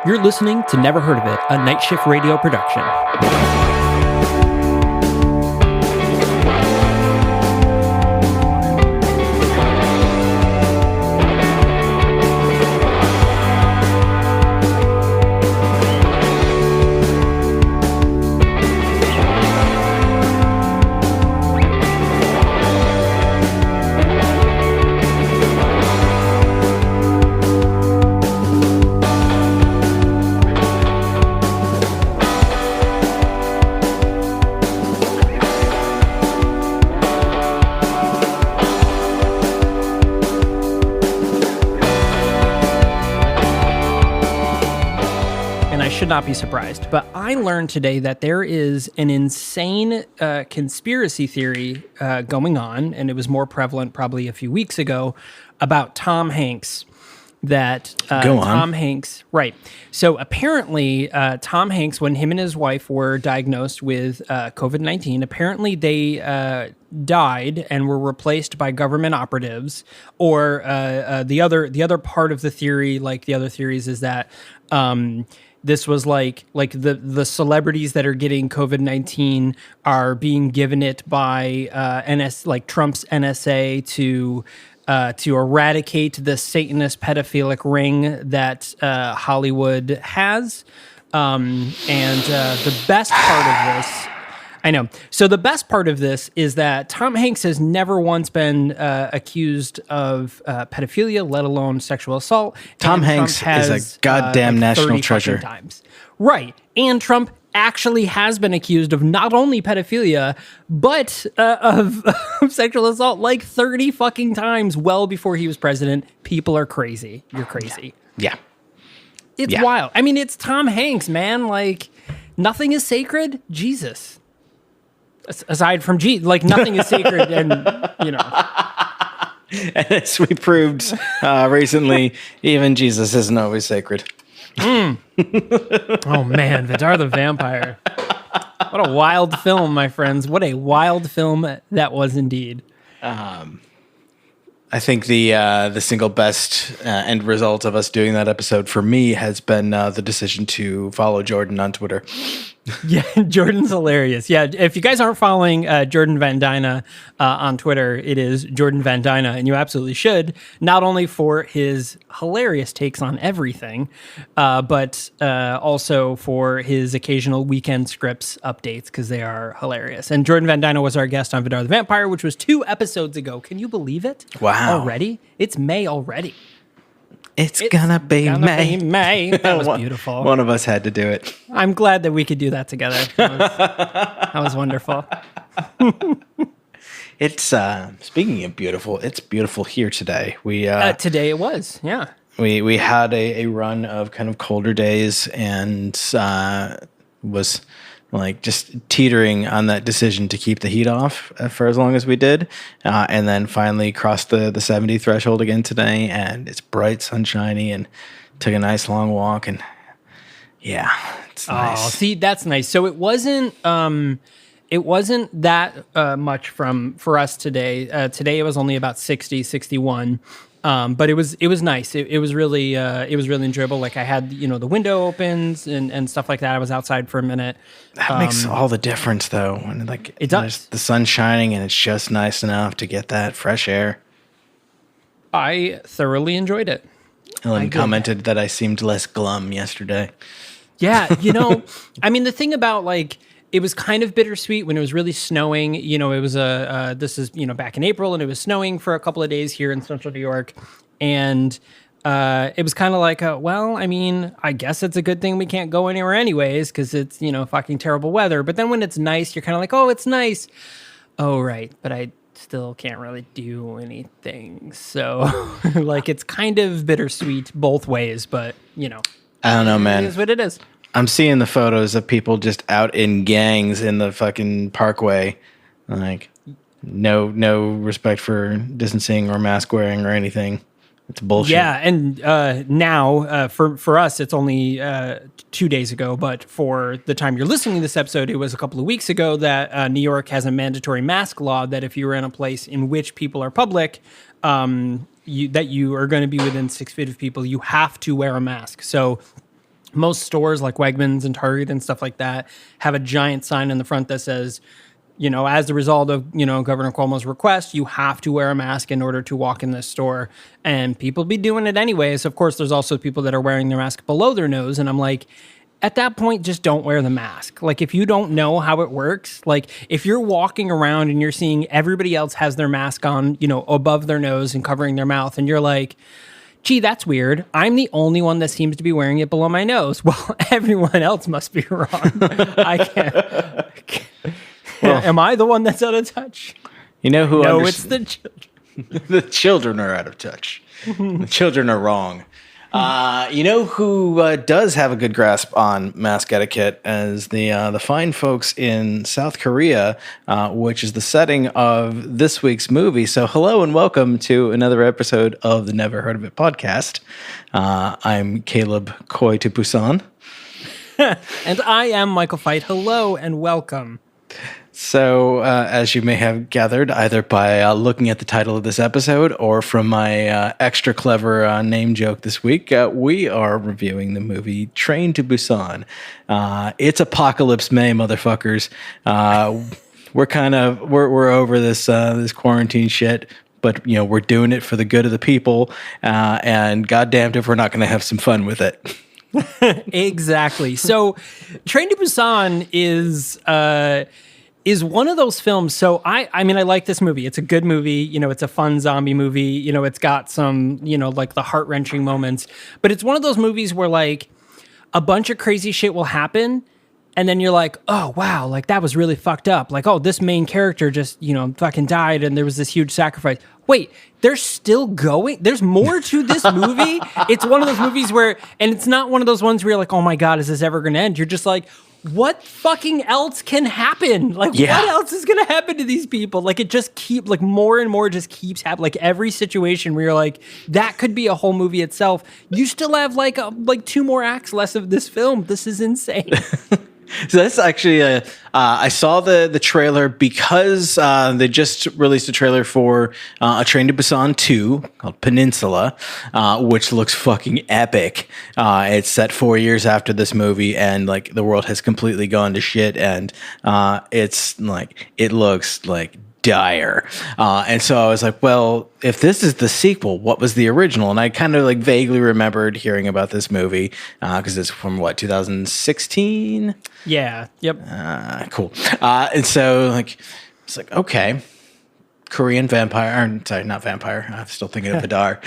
You're listening to Never Heard of It, a Night Shift Radio production. Should not be surprised, but I learned today that there is an insane conspiracy theory going on, and it was more prevalent probably a few weeks ago, about Tom Hanks. Tom Hanks, right. So apparently, Tom Hanks, when him and his wife were diagnosed with COVID-19, apparently they died and were replaced by government operatives. Or the other part of the theory, like the other theories, is that this was like the celebrities that are getting COVID-19 are being given it by Trump's NSA to eradicate the Satanist pedophilic ring that Hollywood has. The best part of this, I know. So the best part of this is that Tom Hanks has never once been accused of pedophilia, let alone sexual assault. Tom Hanks is a goddamn national treasure. Times. Right. And Trump actually has been accused of not only pedophilia, but of sexual assault like 30 fucking times well before he was president. People are crazy. You're crazy. Yeah. It's wild. I mean, it's Tom Hanks, man. Like, nothing is sacred. Jesus. Aside from nothing is sacred, and And as we proved recently, even Jesus isn't always sacred. Oh man, Vidar the Vampire! What a wild film, my friends! What a wild film that was indeed. I think the single best end result of us doing that episode for me has been the decision to follow Jordan on Twitter. Yeah, Jordan's hilarious. Yeah, if you guys aren't following Jordan Van Dyna on Twitter, it is Jordan Van Dyna, and you absolutely should, not only for his hilarious takes on everything, but also for his occasional weekend scripts updates, because they are hilarious. And Jordan Van Dyna was our guest on Vidar the Vampire, which was 2 episodes ago. Can you believe it? Wow. Already? It's May already. It's gonna be May. That was beautiful. One of us had to do it. I'm glad that we could do that together. That was wonderful. It's speaking of beautiful, it's beautiful here today. We today it was, yeah. We had a run of kind of colder days and was like just teetering on that decision to keep the heat off for as long as we did, and then finally crossed the 70 threshold again today, and it's bright, sunshiny, and took a nice long walk, and yeah, it's nice. Oh, see, that's nice. So it wasn't that much for us today. Today it was only about 60, 61. But it was nice. It was really enjoyable. Like I had, the window opens and stuff like that. I was outside for a minute. That makes all the difference though. When it does. The sun's shining and it's just nice enough to get that fresh air. I thoroughly enjoyed it. Ellen commented that I seemed less glum yesterday. Yeah. I mean, the thing about it was kind of bittersweet when it was really snowing. It was this is, back in April, and it was snowing for a couple of days here in central New York. And it was kind of like, well, I mean, I guess it's a good thing we can't go anywhere anyways, because it's, fucking terrible weather. But then when it's nice, you're kind of like, oh, it's nice. Oh, right. But I still can't really do anything. So it's kind of bittersweet both ways, but, I don't know, man. It is what it is. I'm seeing the photos of people just out in gangs in the fucking parkway. Like, no respect for distancing or mask wearing or anything. It's bullshit. Yeah, and now, for us, it's only 2 days ago, but for the time you're listening to this episode, it was a couple of weeks ago that New York has a mandatory mask law that if you were in a place in which people are public, that you are going to be within 6 feet of people, you have to wear a mask. So most stores like Wegmans and Target and stuff like that have a giant sign in the front that says, as a result of, Governor Cuomo's request, you have to wear a mask in order to walk in this store. And people be doing it anyways. Of course, there's also people that are wearing their mask below their nose. And I'm like, at that point, just don't wear the mask. Like, if you don't know how it works, like if you're walking around and you're seeing everybody else has their mask on, above their nose and covering their mouth, and you're like, gee, that's weird. I'm the only one that seems to be wearing it below my nose. Well, everyone else must be wrong. I can't. Well, am I the one that's out of touch? You know who? No, it's the children. The children are out of touch. The children are wrong. You know who does have a good grasp on mask etiquette as the fine folks in South Korea, which is the setting of this week's movie. So hello and welcome to another episode of the Never Heard of It podcast. I'm Caleb Koi to Busan. And I am Michael Fight. Hello and welcome. So, as you may have gathered, either by looking at the title of this episode or from my extra clever name joke this week, we are reviewing the movie Train to Busan. It's Apocalypse May, motherfuckers. We're over this quarantine shit, but we're doing it for the good of the people. And goddamned if we're not going to have some fun with it. Exactly. So, Train to Busan is one of those films. So I mean, I like this movie. It's a good movie. It's a fun zombie movie. It's got some, like the heart-wrenching moments. But it's one of those movies where like a bunch of crazy shit will happen. And then you're like, oh, wow, like that was really fucked up. Like, oh, this main character just, fucking died and there was this huge sacrifice. Wait, they're still going? There's more to this movie? It's one of those movies where, and it's not one of those ones where you're like, oh my God, is this ever going to end? You're just like, what fucking else can happen? Like, what else is going to happen to these people? Like, it just like more and more just keeps happening. Like, every situation where you're like, that could be a whole movie itself. You still have like two more acts less of this film. This is insane. So that's actually I saw the trailer because they just released a trailer for A Train to Busan 2 called Peninsula, which looks fucking epic. It's set 4 years after this movie, and like the world has completely gone to shit, and it's like it looks like dire. And so I was like, well, if this is the sequel, what was the original? And I kind of like vaguely remembered hearing about this movie because it's from 2016? Yeah. Yep. Cool. And so like, it's like, okay. Korean vampire, or sorry, not vampire. I'm still thinking of Hadar.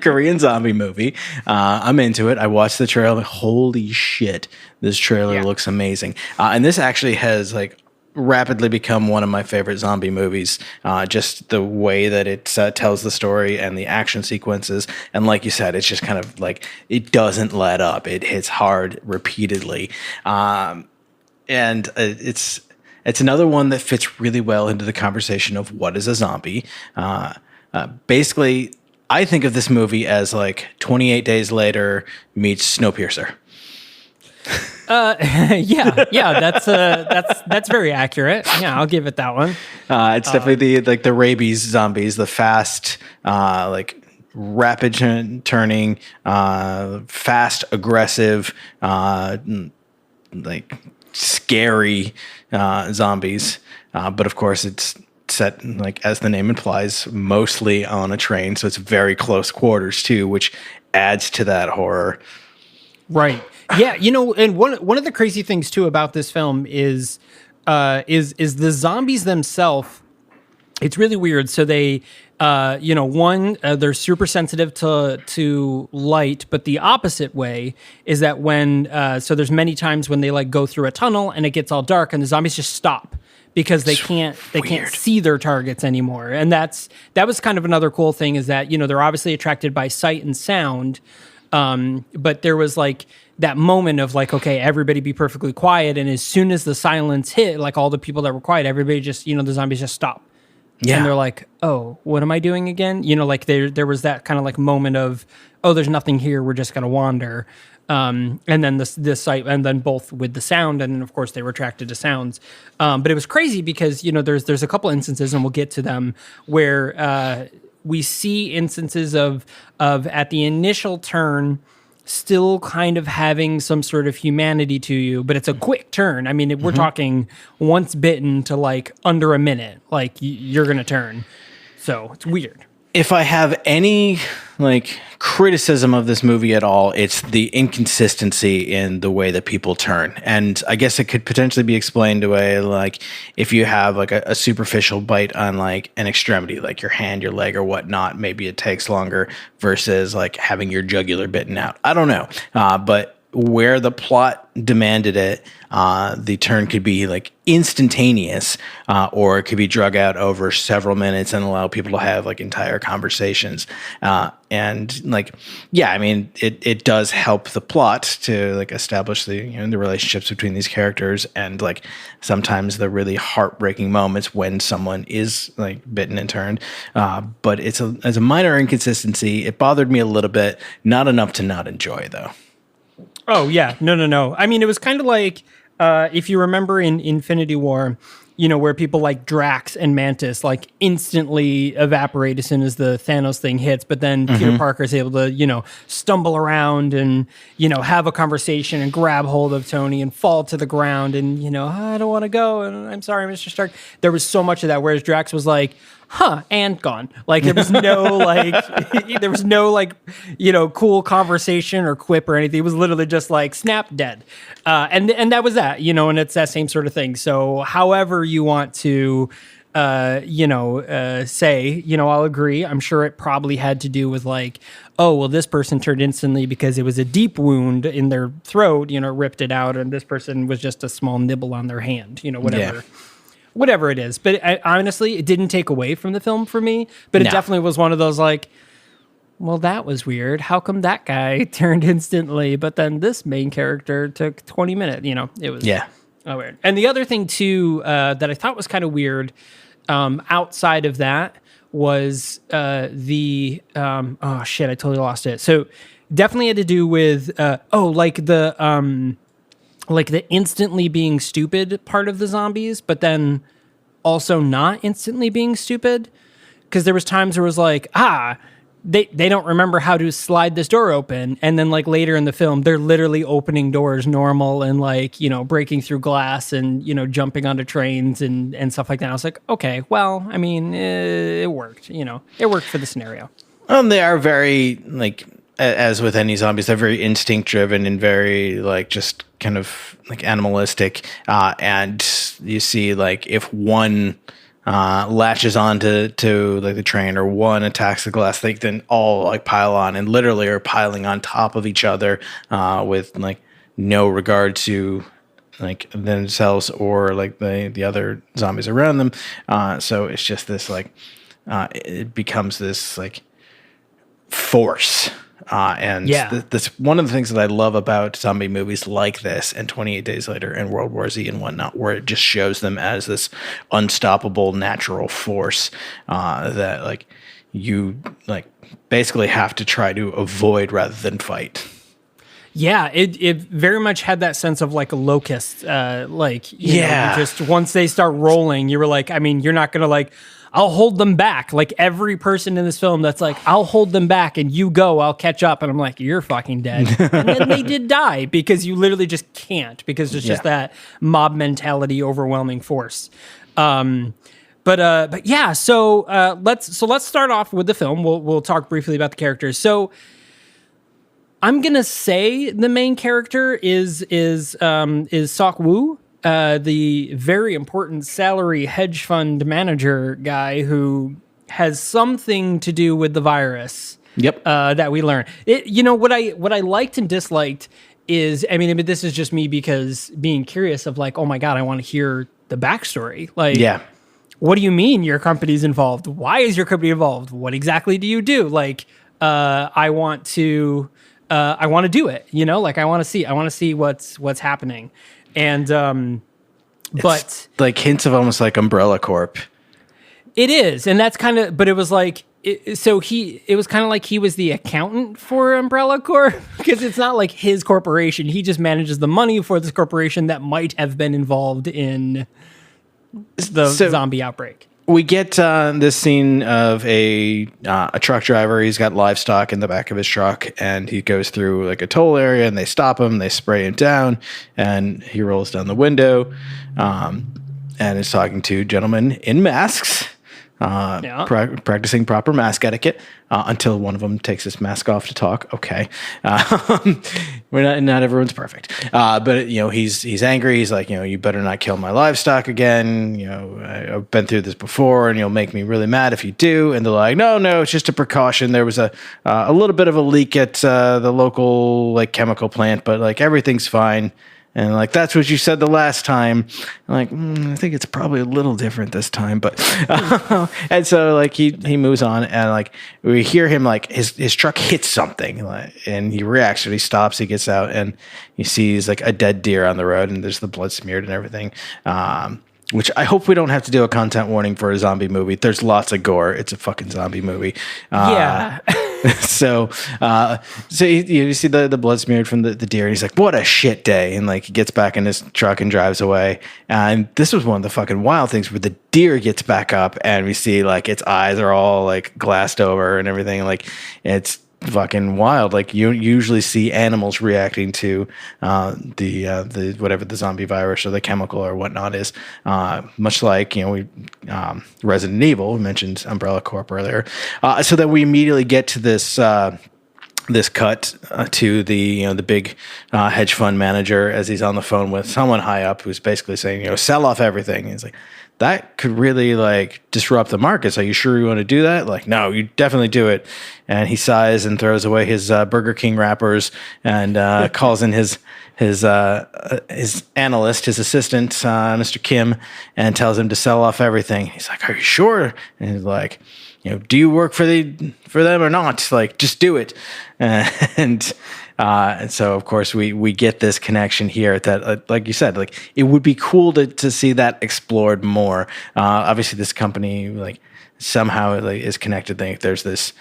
Korean zombie movie. I'm into it. I watched the trailer. Holy shit. This trailer looks amazing. And this actually has like rapidly become one of my favorite zombie movies. Just the way that it tells the story and the action sequences. And like you said, it's just kind of like, it doesn't let up. It hits hard repeatedly. And it's another one that fits really well into the conversation of what is a zombie. Basically, I think of this movie as like 28 Days Later meets Snowpiercer. That's very accurate. Yeah, I'll give it that one. It's definitely the rabies zombies, the fast, like rapid turning, fast, aggressive, like scary zombies. But of course, it's set, like as the name implies, mostly on a train, so it's very close quarters too, which adds to that horror. Right. Yeah, and one of the crazy things too about this film is the zombies themselves. It's really weird. So they, they're super sensitive to light, but the opposite way is that when so there's many times when they like go through a tunnel and it gets all dark and the zombies just stop because they can't see their targets anymore. And that was kind of another cool thing is that they're obviously attracted by sight and sound. But there was like that moment of like, okay, everybody be perfectly quiet. And as soon as the silence hit, like all the people that were quiet, everybody just, the zombies just stop. Yeah. And they're like, oh, what am I doing again? Like there was that kind of like moment of, oh, there's nothing here. We're just going to wander. And then this sight, and then both with the sound, and then of course they were attracted to sounds. But it was crazy because, there's a couple instances, and we'll get to them, where we see instances of at the initial turn, still kind of having some sort of humanity to you, but it's a quick turn. I mean, we're talking once bitten to like under a minute, like you're going to turn. So it's weird. If I have any like criticism of this movie at all, it's the inconsistency in the way that people turn. And I guess it could potentially be explained away like if you have like a superficial bite on like an extremity, like your hand, your leg, or whatnot, maybe it takes longer versus like having your jugular bitten out. I don't know. But where the plot demanded it, the turn could be like instantaneous, or it could be drug out over several minutes and allow people to have like entire conversations. And like, yeah, I mean, it does help the plot to like establish the, you know, the relationships between these characters, and like sometimes the really heartbreaking moments when someone is like bitten and turned. But it's as a minor inconsistency. It bothered me a little bit, not enough to not enjoy though. Oh, yeah. No. I mean, it was kind of like, if you remember in Infinity War, you know, where people like Drax and Mantis like instantly evaporate as soon as the Thanos thing hits, but then Peter Parker is able to, you know, stumble around and, you know, have a conversation and grab hold of Tony and fall to the ground and, you know, I don't want to go and I'm sorry, Mr. Stark. There was so much of that, whereas Drax was like, and gone. Like there was no like, you know, cool conversation or quip or anything. It was literally just like snap, dead. And that was that, you know, and it's that same sort of thing. So however you want to, say, you know, I'll agree. I'm sure it probably had to do with like, oh, well, this person turned instantly because it was a deep wound in their throat, you know, ripped it out. And this person was just a small nibble on their hand, you know, whatever. Yeah. Whatever it is. But honestly, it didn't take away from the film for me. But it definitely was one of those like, well, that was weird. How come that guy turned instantly, but then this main character took 20 minutes? You know, it was weird. And the other thing, too, that I thought was kind of weird outside of that was I totally lost it. So definitely had to do with, like the instantly being stupid part of the zombies, but then also not instantly being stupid. Because there was times where it was like, they don't remember how to slide this door open. And then like later in the film, they're literally opening doors normal and like, you know, breaking through glass and, you know, jumping onto trains and stuff like that. I was like, okay, well, I mean, it worked, you know, it worked for the scenario. They are very like, as with any zombies, they're very instinct driven and very like just kind of like animalistic. And you see like if one latches onto like the train or one attacks the glass, they then all like pile on and literally are piling on top of each other with like no regard to like themselves or like the other zombies around them. So it's just this like it becomes this like force. That's one of the things that I love about zombie movies like this and 28 Days Later and World War Z and whatnot, where it just shows them as this unstoppable natural force that like you like basically have to try to avoid rather than fight. Yeah, it very much had that sense of like a locust, like, you know, just once they start rolling, you were like, I mean, you're not going to like, I'll hold them back. Like every person in this film that's like, I'll hold them back and you go, I'll catch up. And I'm like, you're fucking dead. And then they did die because you literally just can't, because there's just that mob mentality, overwhelming force. But yeah, so let's start off with the film. We'll talk briefly about the characters. So I'm gonna say the main character is Sok Woo, the very important salary hedge fund manager guy who has something to do with the virus. Yep. That we learn. You know what I liked and disliked is, I mean, this is just me because being curious of like, oh my god, I want to hear the backstory. Like, what do you mean your company's involved? Why is your company involved? What exactly do you do? Like, I want to do it, you know, like I want to see what's happening. And, but it's like hints of almost like Umbrella Corp. It is. And that's kind of, but it was like, it was kind of like he was the accountant for Umbrella Corp, because it's not like his corporation. He just manages the money for this corporation that might have been involved in the zombie outbreak. we get this scene of a truck driver. He's got livestock in the back of his truck, and he goes through like a toll area, and they stop him. They spray him down, and he rolls down the window, and is talking to gentlemen in masks, practicing proper mask etiquette until one of them takes his mask off to talk. Okay, we're not everyone's perfect, but he's angry. He's like, you better not kill my livestock again. I've been through this before, and you'll make me really mad if you do. And they're like, no, it's just a precaution. There was a little bit of a leak at the local like chemical plant, but like everything's fine. And like, that's what you said the last time. I'm like, I think it's probably a little different this time. But and so like he moves on, and like we hear him like his truck hits something, and he reacts. He stops. He gets out, and he sees like a dead deer on the road, and there's the blood smeared and everything. Which I hope we don't have to do a content warning for a zombie movie. There's lots of gore. It's a fucking zombie movie. Yeah. So you see the blood smeared from the deer. And he's like, what a shit day. And like he gets back in his truck and drives away. And this was one of the fucking wild things where the deer gets back up, and we see like its eyes are all like glassed over and everything. Like it's fucking wild. Like you usually see animals reacting to the whatever the zombie virus or the chemical or whatnot is, much like we Resident Evil. We mentioned Umbrella Corp earlier, so that we immediately get to this cut to the big hedge fund manager as he's on the phone with someone high up who's basically saying, sell off everything. And he's like, that could really like disrupt the markets. Are you sure you want to do that? Like, no, you definitely do it. And he sighs and throws away his Burger King wrappers and calls in his analyst, his assistant, Mr. Kim, and tells him to sell off everything. He's like, are you sure? And he's like, do you work for them or not? Like, just do it. And so, of course, we get this connection here that, like you said, like it would be cool to see that explored more. Obviously, this company like somehow like, is connected. Like, there's this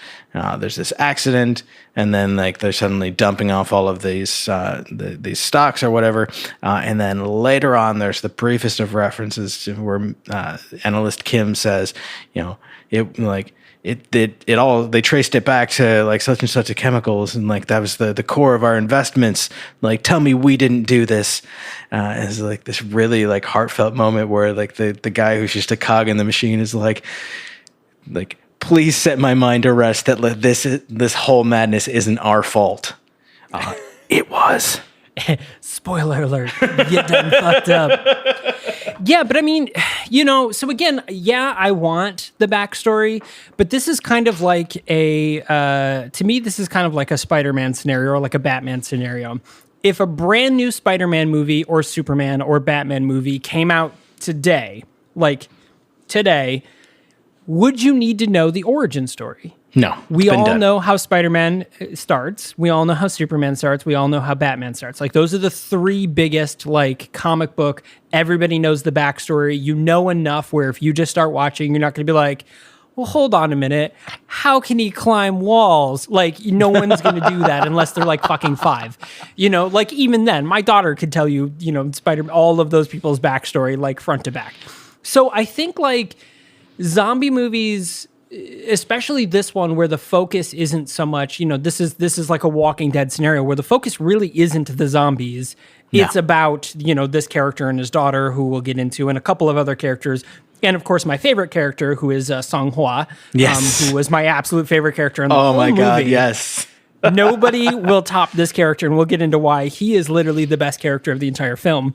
accident, and then like they're suddenly dumping off all of these stocks or whatever, and then later on, there's the briefest of references to where analyst Kim says, it like. It all, they traced it back to like such and such a chemicals, and like that was the core of our investments. Like, tell me we didn't do this. It's like this really like heartfelt moment where like the guy who's just a cog in the machine is like please set my mind to rest that this whole madness isn't our fault. It was. Spoiler alert, you done fucked up. Yeah, but I mean, so again, I want the backstory, but this is kind of like to me, this is kind of like a Spider-Man scenario or like a Batman scenario. If a brand new Spider-Man movie or Superman or Batman movie came out today, would you need to know the origin story? No. We all know how Spider-Man starts. We all know how Superman starts. We all know how Batman starts. Like, those are the three biggest, like, comic book. Everybody knows the backstory. You know enough where if you just start watching, you're not going to be like, well, hold on a minute. How can he climb walls? Like, no one's going to do that unless they're, like, fucking 5. Like, even then, my daughter could tell you, all of those people's backstory, like, front to back. So I think, like, zombie movies, especially this one where the focus isn't so much, this is like a Walking Dead scenario where the focus really isn't the zombies. No. It's about, this character and his daughter, who we'll get into, and a couple of other characters. And of course, my favorite character, who is Song Hwa, yes, who was my absolute favorite character in the whole movie. Oh my God, yes. Nobody will top this character, and we'll get into why. He is literally the best character of the entire film.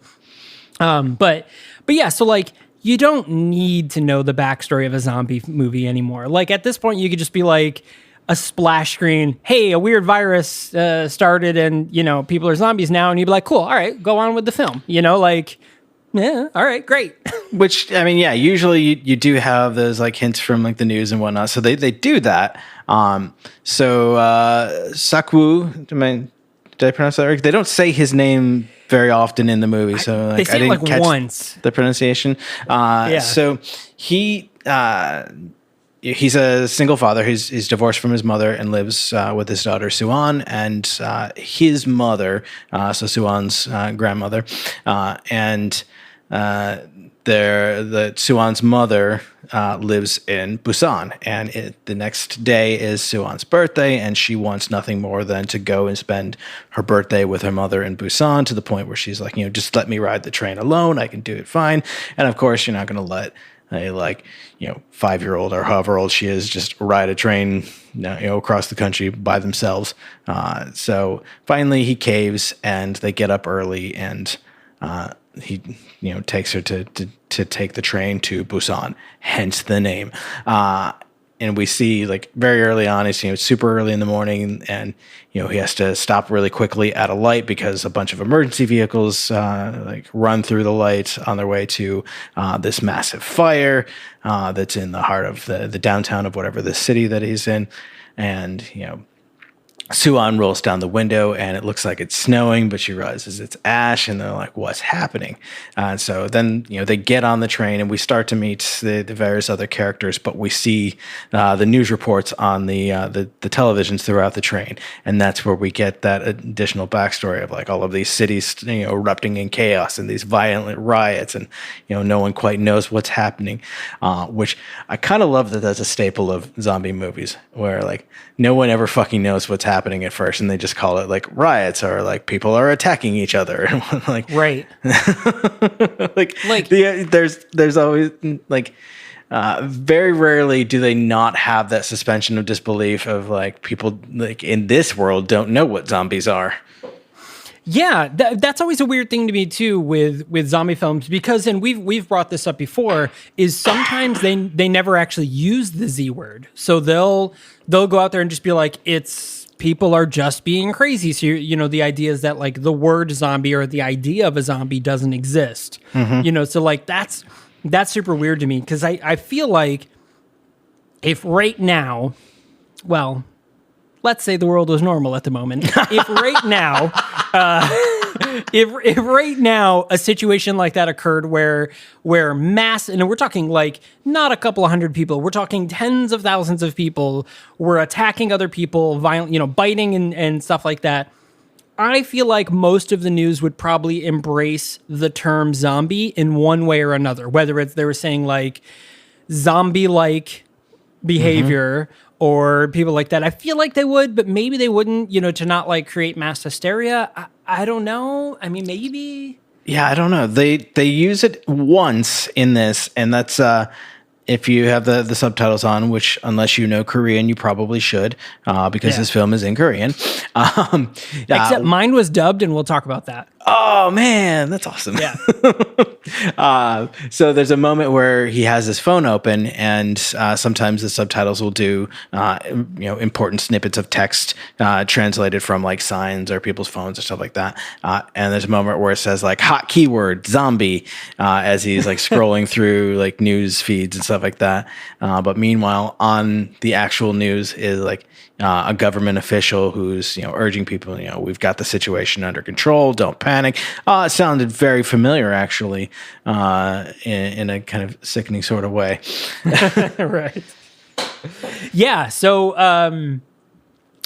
But yeah, so like, you don't need to know the backstory of a zombie movie anymore. Like, at this point, you could just be like a splash screen. Hey, a weird virus started, and people are zombies now, and you'd be like, cool, all right, go on with the film. Yeah, all right, great. Which, I mean, yeah, usually you do have those like hints from like the news and whatnot, so they do that. Sakwu, did I pronounce that right? They don't say his name very often in the movie, so like, they say I didn't catch once the pronunciation. Yeah. So he's a single father. He's divorced from his mother and lives with his daughter Suan and his mother, so Suan's grandmother, and the Suan's mother lives in Busan, and the next day is Suan's birthday, and she wants nothing more than to go and spend her birthday with her mother in Busan, to the point where she's like, just let me ride the train alone. I can do it fine. And of course, you're not going to let a 5-year-old or however old she is just ride a train across the country by themselves. So finally he caves, and they get up early, and he takes her to take the train to Busan, hence the name. And we see very early on, it's super early in the morning, and he has to stop really quickly at a light because a bunch of emergency vehicles run through the light on their way to this massive fire that's in the heart of the downtown of whatever the city that he's in. And Suan rolls down the window, and it looks like it's snowing, but she realizes it's ash, and they're like, what's happening? And so then, they get on the train, and we start to meet the various other characters, but we see the news reports on the televisions throughout the train. And that's where we get that additional backstory of all of these cities, erupting in chaos and these violent riots, and, no one quite knows what's happening, which I kind of love that that's a staple of zombie movies, where no one ever fucking knows what's happening at first, and they just call it riots, or people are attacking each other. Right. There's always very rarely do they not have that suspension of disbelief of people in this world don't know what zombies are. Yeah, that's always a weird thing to me too with zombie films, because, and we've brought this up before, is sometimes they never actually use the Z word. So they'll go out there and just be like, people are just being crazy. So the idea is that the word zombie or the idea of a zombie doesn't exist. Mm-hmm. So that's super weird to me, because I feel like if right now, well, let's say the world was normal at the moment. If right now, if right now a situation like that occurred where mass, and we're talking not a couple of hundred people, we're talking tens of thousands of people were attacking other people, violent, biting and stuff like that, I feel like most of the news would probably embrace the term zombie in one way or another, whether it's they were saying zombie-like behavior. Mm-hmm. Or people like that. I feel like they would, but maybe they wouldn't, to not create mass hysteria. I don't know. I mean, maybe. Yeah, I don't know. They use it once in this, and that's if you have the subtitles on, which unless you know Korean, you probably should, because this film is in Korean. Except mine was dubbed, and we'll talk about that. Oh man, that's awesome. Yeah. So there's a moment where he has his phone open, and sometimes the subtitles will do important snippets of text translated from signs or people's phones or stuff like that. And there's a moment where it says hot keyword zombie as he's scrolling through news feeds and stuff like that. But meanwhile, on the actual news is a government official who's urging people, we've got the situation under control, don't panic. It sounded very familiar, actually, in a kind of sickening sort of way. Right. Yeah. So, so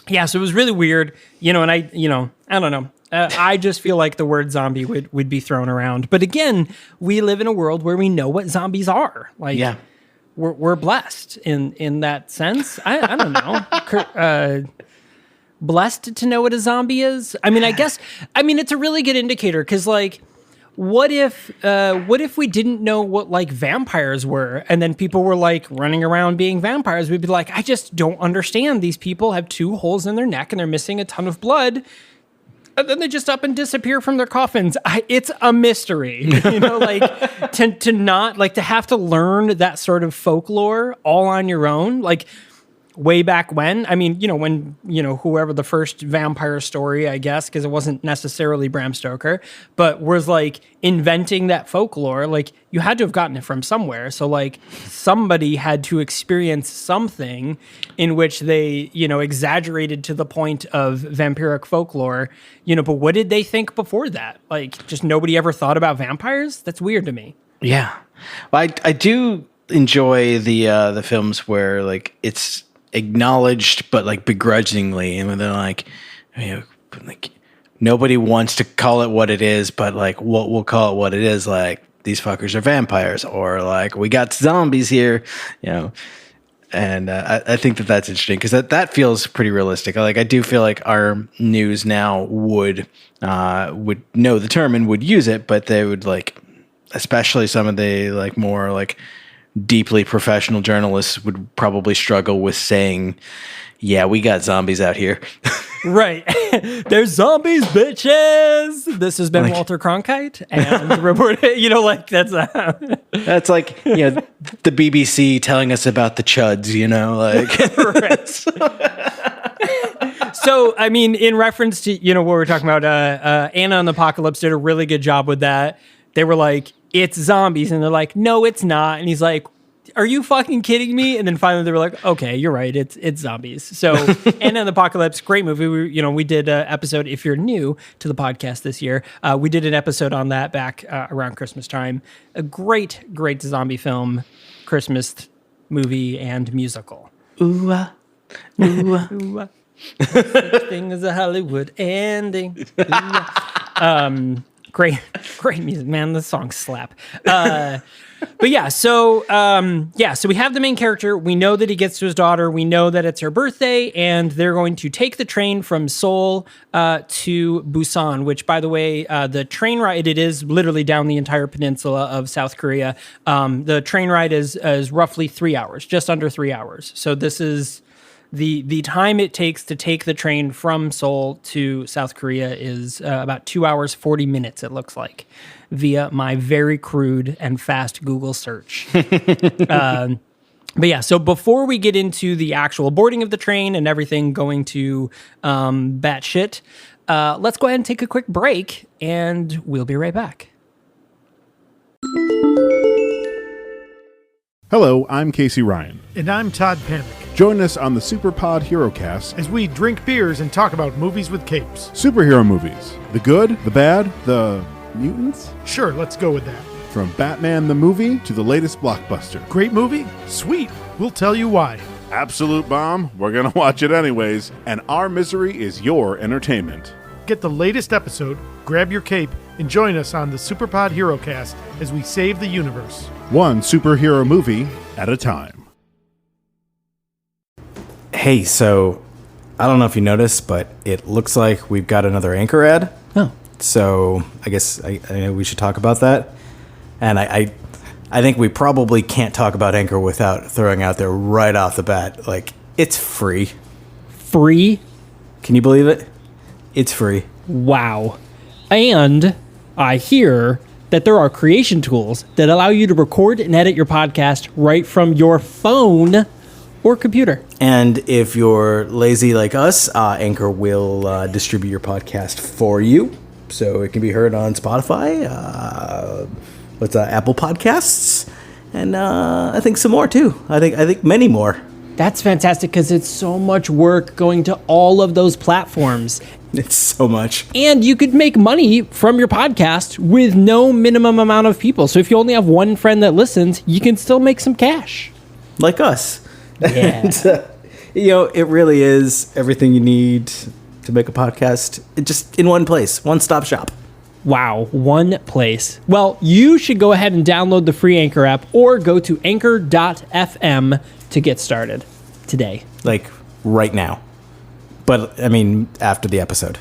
it was really weird, and I don't know. I just feel like the word zombie would be thrown around. But again, we live in a world where we know what zombies are. Yeah. We're blessed in that sense. I don't know. Blessed to know what a zombie is. I mean, it's a really good indicator, because what if we didn't know what vampires were, and then people were running around being vampires? We'd be like, I just don't understand. These people have 2 holes in their neck and they're missing a ton of blood. And then they just up and disappear from their coffins. It's a mystery, to not to have to learn that sort of folklore all on your own, way back when. I mean, when whoever the first vampire story, I guess, because it wasn't necessarily Bram Stoker, but was inventing that folklore. You had to have gotten it from somewhere. So somebody had to experience something in which they exaggerated to the point of vampiric folklore. But what did they think before that? Just nobody ever thought about vampires? That's weird to me. Yeah, well, I do enjoy the films where it's acknowledged but begrudgingly, and when they're nobody wants to call it what it is, but we'll call it what it is. these fuckers are vampires, or like we got zombies here, And I think that's interesting because that feels pretty realistic. Like I do feel like our news now would know the term and would use it, but they would especially some of the more deeply professional journalists would probably struggle with saying, "Yeah, we got zombies out here." Right. There's zombies, bitches. This has been Walter Cronkite and the report. That's the BBC telling us about the chuds. Right. So, I mean, in reference to what we're talking about, Anna and the Apocalypse did a really good job with that. They were like, "It's zombies," and they're like, "No, it's not." And he's like, "Are you fucking kidding me?" And then finally they were like, "Okay, you're right. It's zombies." So, Anna and the Apocalypse, great movie. We did an episode. If you're new to the podcast this year, we did an episode on that back around Christmas time. A great zombie film, Christmas movie and musical. Ooh, ooh, Ooh, such thing as a Hollywood ending. Great music, man. The songs slap. But yeah, so we have the main character. We know that he gets to his daughter. We know that it's her birthday, and they're going to take the train from Seoul to Busan, which, by the way, the train ride, it is literally down the entire peninsula of South Korea. The train ride is roughly 3 hours, just under 3 hours. So this is the time it takes to take the train from Seoul to South Korea is about 2 hours, 40 minutes, it looks like, via my very crude and fast Google search. But yeah, so before we get into the actual boarding of the train and everything going to batshit, let's go ahead and take a quick break, and we'll be right back. Hello, I'm Casey Ryan. And I'm Todd Panic. Join us on the Superpod HeroCast as we drink beers and talk about movies with capes. Superhero movies. The good, the bad, the mutants? Sure, let's go with that. From Batman the movie to the latest blockbuster. Great movie? Sweet. We'll tell you why. Absolute bomb? We're going to watch it anyways. And our misery is your entertainment. Get the latest episode, grab your cape, and join us on the Superpod HeroCast as we save the universe. One superhero movie at a time. Hey, so I don't know if you noticed, but it looks like we've got another Anchor ad. Oh. So I guess I know we should talk about that. And I think we probably can't talk about Anchor without throwing out there right off the bat, it's free. Free? Can you believe it? It's free. Wow. And I hear that there are creation tools that allow you to record and edit your podcast right from your phone or computer. And if you're lazy like us, Anchor will distribute your podcast for you. So it can be heard on Spotify, Apple Podcasts, and I think some more too. I think many more. That's fantastic because it's so much work going to all of those platforms. It's so much. And you could make money from your podcast with no minimum amount of people. So if you only have one friend that listens, you can still make some cash. Like us. Yeah. And, it really is everything you need to make a podcast. Just in one place, one-stop shop. Wow, one place. Well, you should go ahead and download the free Anchor app or go to anchor.fm to get started today. Right now. But, after the episode.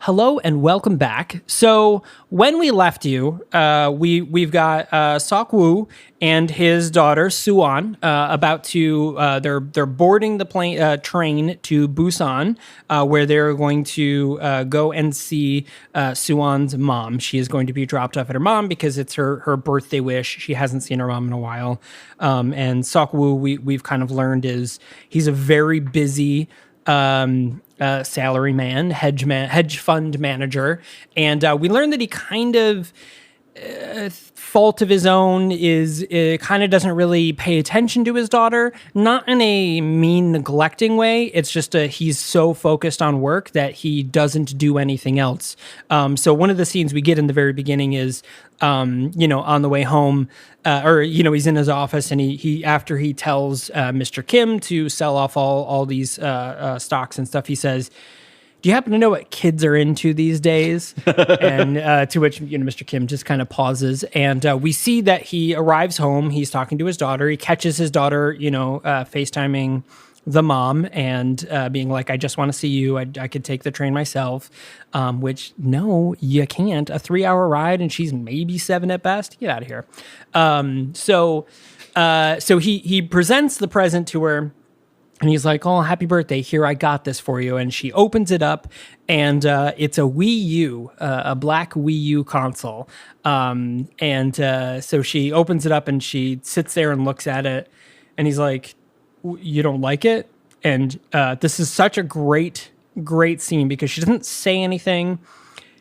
Hello and welcome back. So when we left you, we've got Sok-woo and his daughter Suwon about to they're boarding the train to Busan, where they're going to go and see Suwon's mom. She is going to be dropped off at her mom because it's her birthday wish. She hasn't seen her mom in a while. And Sok-woo, we've kind of learned he's a very busy salary man, hedge fund manager, and we learned that he kind of fault of his own is kind of doesn't really pay attention to his daughter, not in a mean neglecting way. It's just he's so focused on work that he doesn't do anything else. So one of the scenes we get in the very beginning is on the way home, he's in his office and he after he tells Mr. Kim to sell off all these stocks and stuff, he says, do you happen to know what kids are into these days? And to which, Mr. Kim just kind of pauses. And we see that he arrives home. He's talking to his daughter. He catches his daughter, FaceTiming the mom and being like, I just want to see you. I could take the train myself, which no, you can't. A 3-hour ride and she's maybe 7 at best. Get out of here. So he presents the present to her and he's like, oh, happy birthday. Here, I got this for you. And she opens it up and it's a Wii U, a black Wii U console. So she opens it up and she sits there and looks at it and he's like, you don't like it? And this is such a great scene because she doesn't say anything.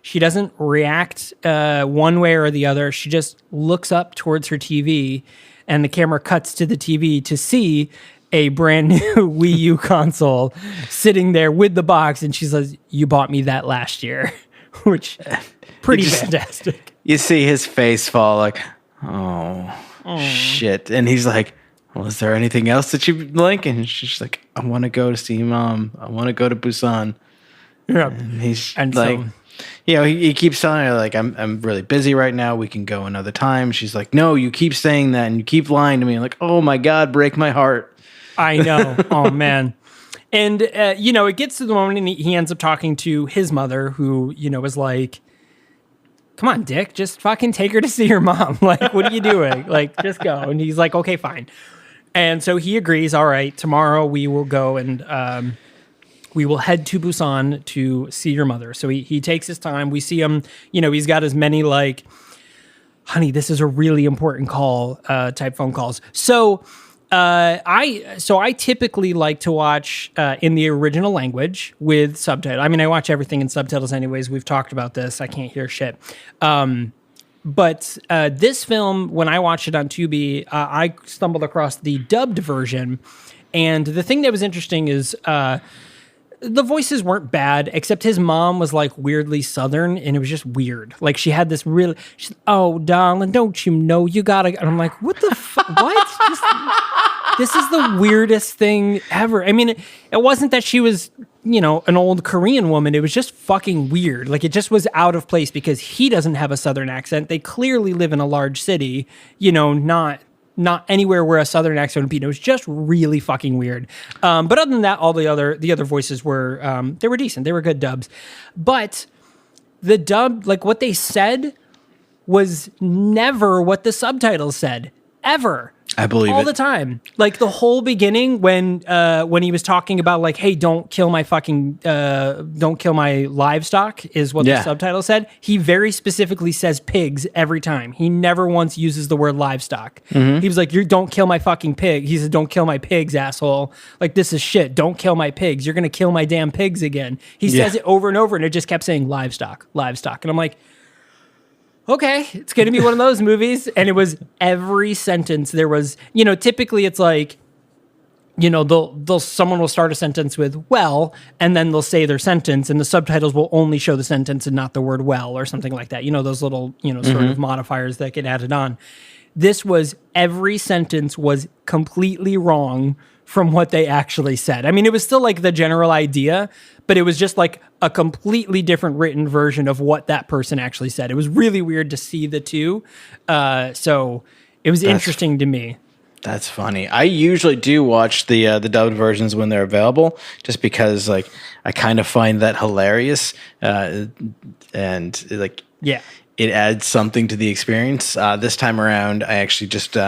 She doesn't react one way or the other. She just looks up towards her TV and the camera cuts to the TV to see a brand new Wii U console sitting there with the box. And she says, you bought me that last year, which pretty fantastic. You see his face fall like, oh, shit. And he's like, well, is there anything else that you like? And she's like, I want to go to see Mom. I want to go to Busan. Yeah. And he's like, he keeps telling her, like, I'm really busy right now. We can go another time. She's like, no, you keep saying that and you keep lying to me. I'm like, oh my God, break my heart. I know. Oh, man. And, it gets to the moment and he ends up talking to his mother who, is like, come on, Dick, just fucking take her to see your mom. Like, what are you doing? Like, just go. And he's like, okay, fine. And so he agrees, all right, tomorrow we will go and we will head to Busan to see your mother. So he takes his time. We see him, he's got as many like, honey, this is a really important call type phone calls. So I typically like to watch in the original language with subtitles. I mean, I watch everything in subtitles anyways. We've talked about this. I can't hear shit. But this film, when I watched it on Tubi, I stumbled across the dubbed version. And the thing that was interesting is the voices weren't bad, except his mom was like weirdly Southern, and it was just weird. Like she had this really, oh, darling, don't you know you gotta, and I'm like, what the fuck, what? This is the weirdest thing ever. I mean, it wasn't that she was, an old Korean woman. It was just fucking weird. Like it just was out of place because he doesn't have a Southern accent. They clearly live in a large city, not anywhere where a Southern accent would be. It was just really fucking weird. But other than that, all the other voices were, they were decent. They were good dubs. But the dub, like what they said was never what the subtitles said. Ever. I believe all it. the time. Like the whole beginning when he was talking about like, hey, don't kill my livestock is what the subtitle said. He very specifically says pigs every time. He never once uses the word livestock. Mm-hmm. He was like, don't kill my fucking pig. He said, don't kill my pigs, asshole. Like this is shit. Don't kill my pigs. You're going to kill my damn pigs again. He says it over and over and it just kept saying livestock. And I'm like, okay, it's going to be one of those movies. And it was every sentence. There was, typically it's like, someone will start a sentence with well, and then they'll say their sentence and the subtitles will only show the sentence and not the word well or something like that. Those little, sort of modifiers that get added on. This was every sentence was completely wrong from what they actually said. I mean, it was still like the general idea, but it was just like a completely different written version of what that person actually said. It was really weird to see the two. So it was interesting to me. That's funny. I usually do watch the dubbed versions when they're available, just because like I kind of find that hilarious, and like it adds something to the experience. This time around, I actually just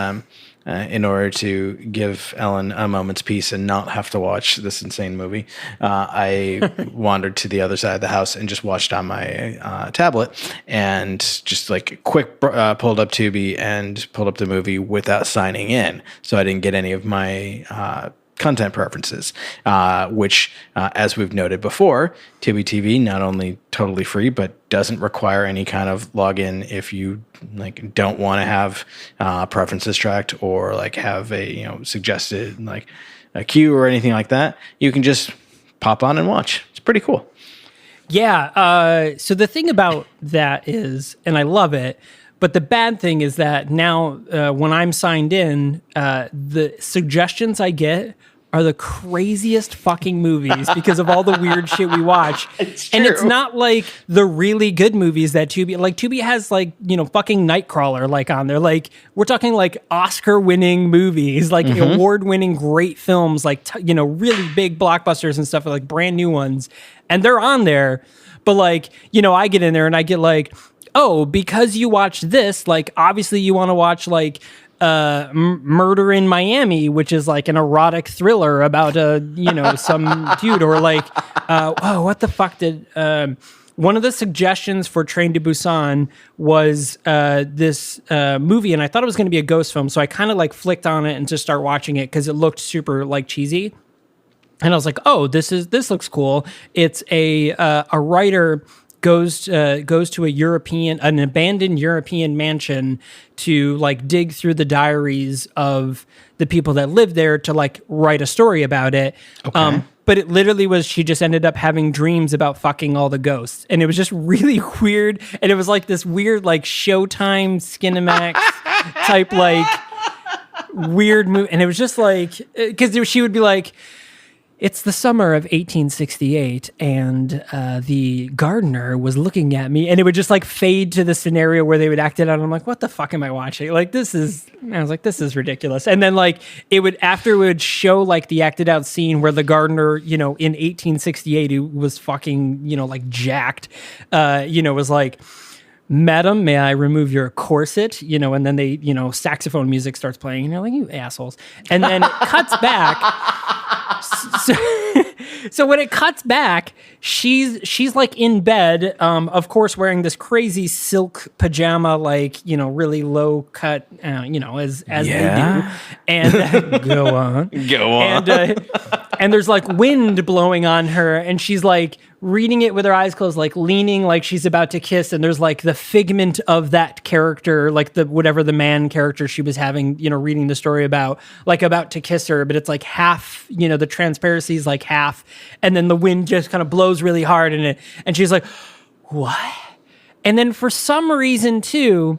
in order to give Ellen a moment's peace and not have to watch this insane movie, I wandered to the other side of the house and just watched on my tablet and just like quick pulled up Tubi and pulled up the movie without signing in. So I didn't get any of my content preferences, which, as we've noted before, Tubi TV not only totally free, but doesn't require any kind of login if you like don't want to have preferences tracked or like have a suggested like a queue or anything like that. You can just pop on and watch. It's pretty cool. Yeah. So the thing about that is, and I love it, but the bad thing is that now when I'm signed in, the suggestions I get are the craziest fucking movies because of all the weird shit we watch. And it's not like the really good movies that Tubi, like Tubi has like, you know, fucking Nightcrawler like on there. Like we're talking like Oscar winning movies, like award winning great films, like, you know, really big blockbusters and stuff, like brand new ones. And they're on there. But like, you know, I get in there and I get like, oh, because you watched this, like obviously you want to watch like, Murder in Miami, which is like an erotic thriller about you know, some dude, or like oh, what the fuck did one of the suggestions for Train to Busan was this movie, and I thought it was going to be a ghost film, so I kind of like flicked on it and just start watching it because it looked super like cheesy, and I was like, oh, this looks cool. It's a writer goes to an abandoned European mansion to like dig through the diaries of the people that live there to like write a story about it. Okay. But it literally was, she just ended up having dreams about fucking all the ghosts. And it was just really weird. And it was like this weird, like Showtime Skinemax type, like weird movie. And it was just like, because she would be like, it's the summer of 1868, and the gardener was looking at me, and it would just like fade to the scenario where they would act it out. And I'm like, what the fuck am I watching? Like, I was like, this is ridiculous. And then like it would show like the acted out scene where the gardener, you know, in 1868, who was fucking, you know, like jacked, you know, was like, Madam, may I remove your corset? You know, and then they, you know, saxophone music starts playing, and you're like, you assholes. And then it cuts back. So when it cuts back, she's like in bed, of course, wearing this crazy silk pajama, like, you know, really low cut, you know, as they do. And go on. And there's like wind blowing on her, and she's like reading it with her eyes closed, like leaning like she's about to kiss. And there's like the figment of that character, like the whatever the man character she was having, you know, reading the story about, like about to kiss her, but it's like half, you know, the transparency is like half, and then the wind just kind of blows really hard in it, and she's like, what? And then for some reason too,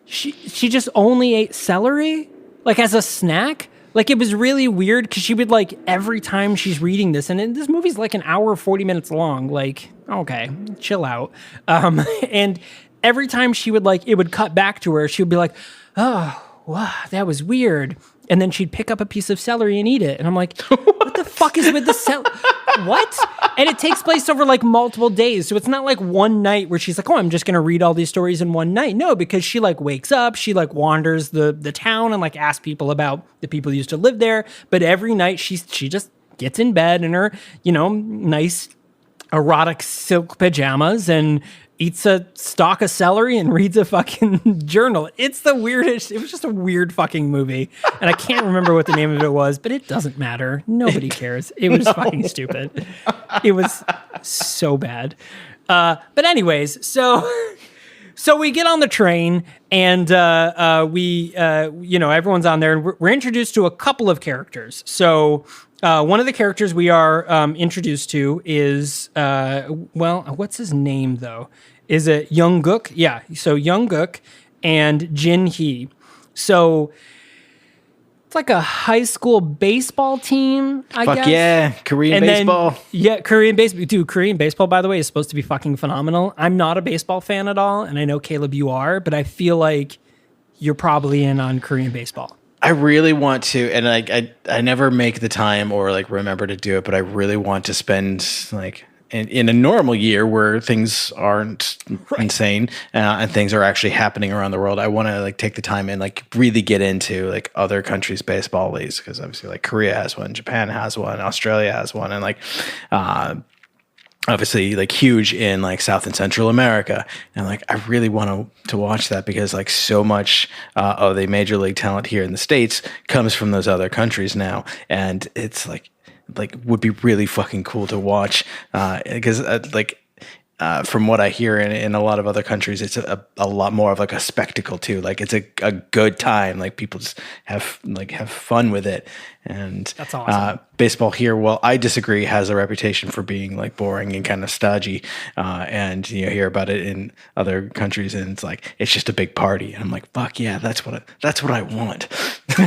she just only ate celery like as a snack. Like, it was really weird because she would, like, every time she's reading this, and this movie's like an hour, 40 minutes long. Like, okay, chill out. And every time she would, like, it would cut back to her, she would be like, oh, wow, that was weird. And then she'd pick up a piece of celery and eat it. And I'm like, what the fuck is with the celery? What? And it takes place over like multiple days. So it's not like one night where she's like, oh, I'm just going to read all these stories in one night. No, because she like wakes up, she like wanders the town and like asks people about the people who used to live there. But every night she just gets in bed in her, you know, nice erotic silk pajamas and eats a stalk of celery and reads a fucking journal. It's the weirdest. It was just a weird fucking movie. And I can't remember what the name of it was, but it doesn't matter. Nobody cares. It was fucking stupid. It was so bad. But anyways, so we get on the train and we, you know, everyone's on there and we're introduced to a couple of characters. So one of the characters we are introduced to is, well, what's his name, though? Is it Young-guk? Yeah, so Young-guk and Jin-hee. So it's like a high school baseball team, I guess. Fuck yeah, Korean baseball. Yeah, Korean baseball. Dude, Korean baseball, by the way, is supposed to be fucking phenomenal. I'm not a baseball fan at all, and I know, Caleb, you are, but I feel like you're probably in on Korean baseball. I really want to, and I never make the time or like remember to do it, but I really want to spend like in a normal year where things aren't insane and things are actually happening around the world. I want to like take the time and like really get into like other countries' baseball leagues, because obviously like Korea has one, Japan has one, Australia has one, and like obviously like huge in like South and Central America. And like, I really want to watch that because like so much of the major league talent here in the States comes from those other countries now. And it's like would be really fucking cool to watch because like from what I hear in a lot of other countries, it's a lot more of like a spectacle too. Like it's a good time. Like people just have fun with it. And that's awesome. Baseball here, well, I disagree, has a reputation for being like boring and kind of stodgy. And you hear about it in other countries, and it's like it's just a big party. And I'm like, fuck yeah, that's what I want.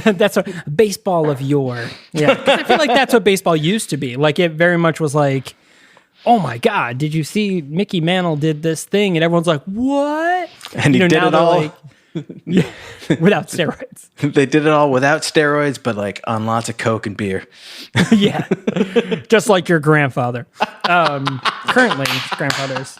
That's what baseball of yore. Yeah, 'cause I feel like that's what baseball used to be. Like it very much was like, oh my God, did you see Mickey Mantle did this thing? And everyone's like, what? And he did it all. Like, yeah, without steroids. They did it all without steroids, but like on lots of Coke and beer. Yeah, just like your grandfather. Currently, grandfathers.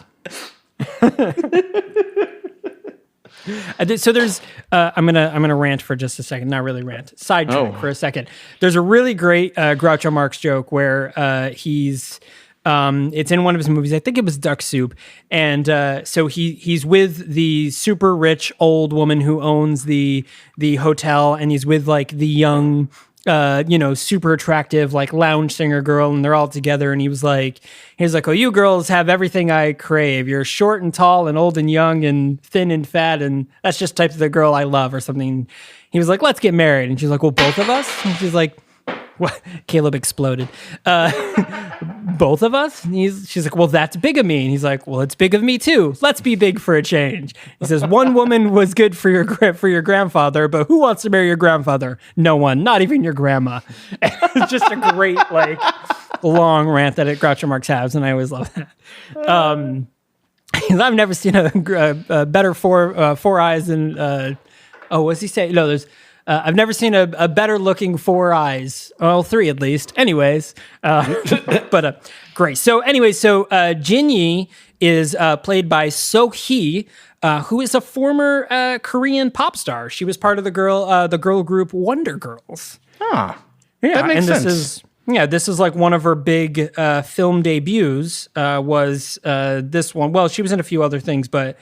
So there's, I'm gonna rant for just a second. Not really rant. Sidetrack for a second. There's a really great Groucho Marx joke where he's. It's in one of his movies. I think it was Duck Soup. And so he's with the super rich old woman who owns the hotel, and he's with like the young, super attractive like lounge singer girl, and they're all together. And he's like, oh, you girls have everything I crave. You're short and tall and old and young and thin and fat, and that's just the type of the girl I love, or something. He was like, let's get married. And she's like, well, both of us? And she's like, what? Caleb exploded. Both of us? And she's like, well, that's big of me. And he's like, well, it's big of me too. Let's be big for a change. He says, one woman was good for your grandfather, but who wants to marry your grandfather? No one, not even your grandma. It's just a great, like, long rant that Groucho Marx has, and I always love that. I've never seen a better four eyes than, what's he say? No, there's... I've never seen a better looking four eyes. Well, three at least. Anyways, but great. So Jin Yi is played by So Hee, who is a former Korean pop star. She was part of the girl group Wonder Girls. Huh. Yeah, that makes sense. This is like one of her big film debuts. Was this one? Well, she was in a few other things, but.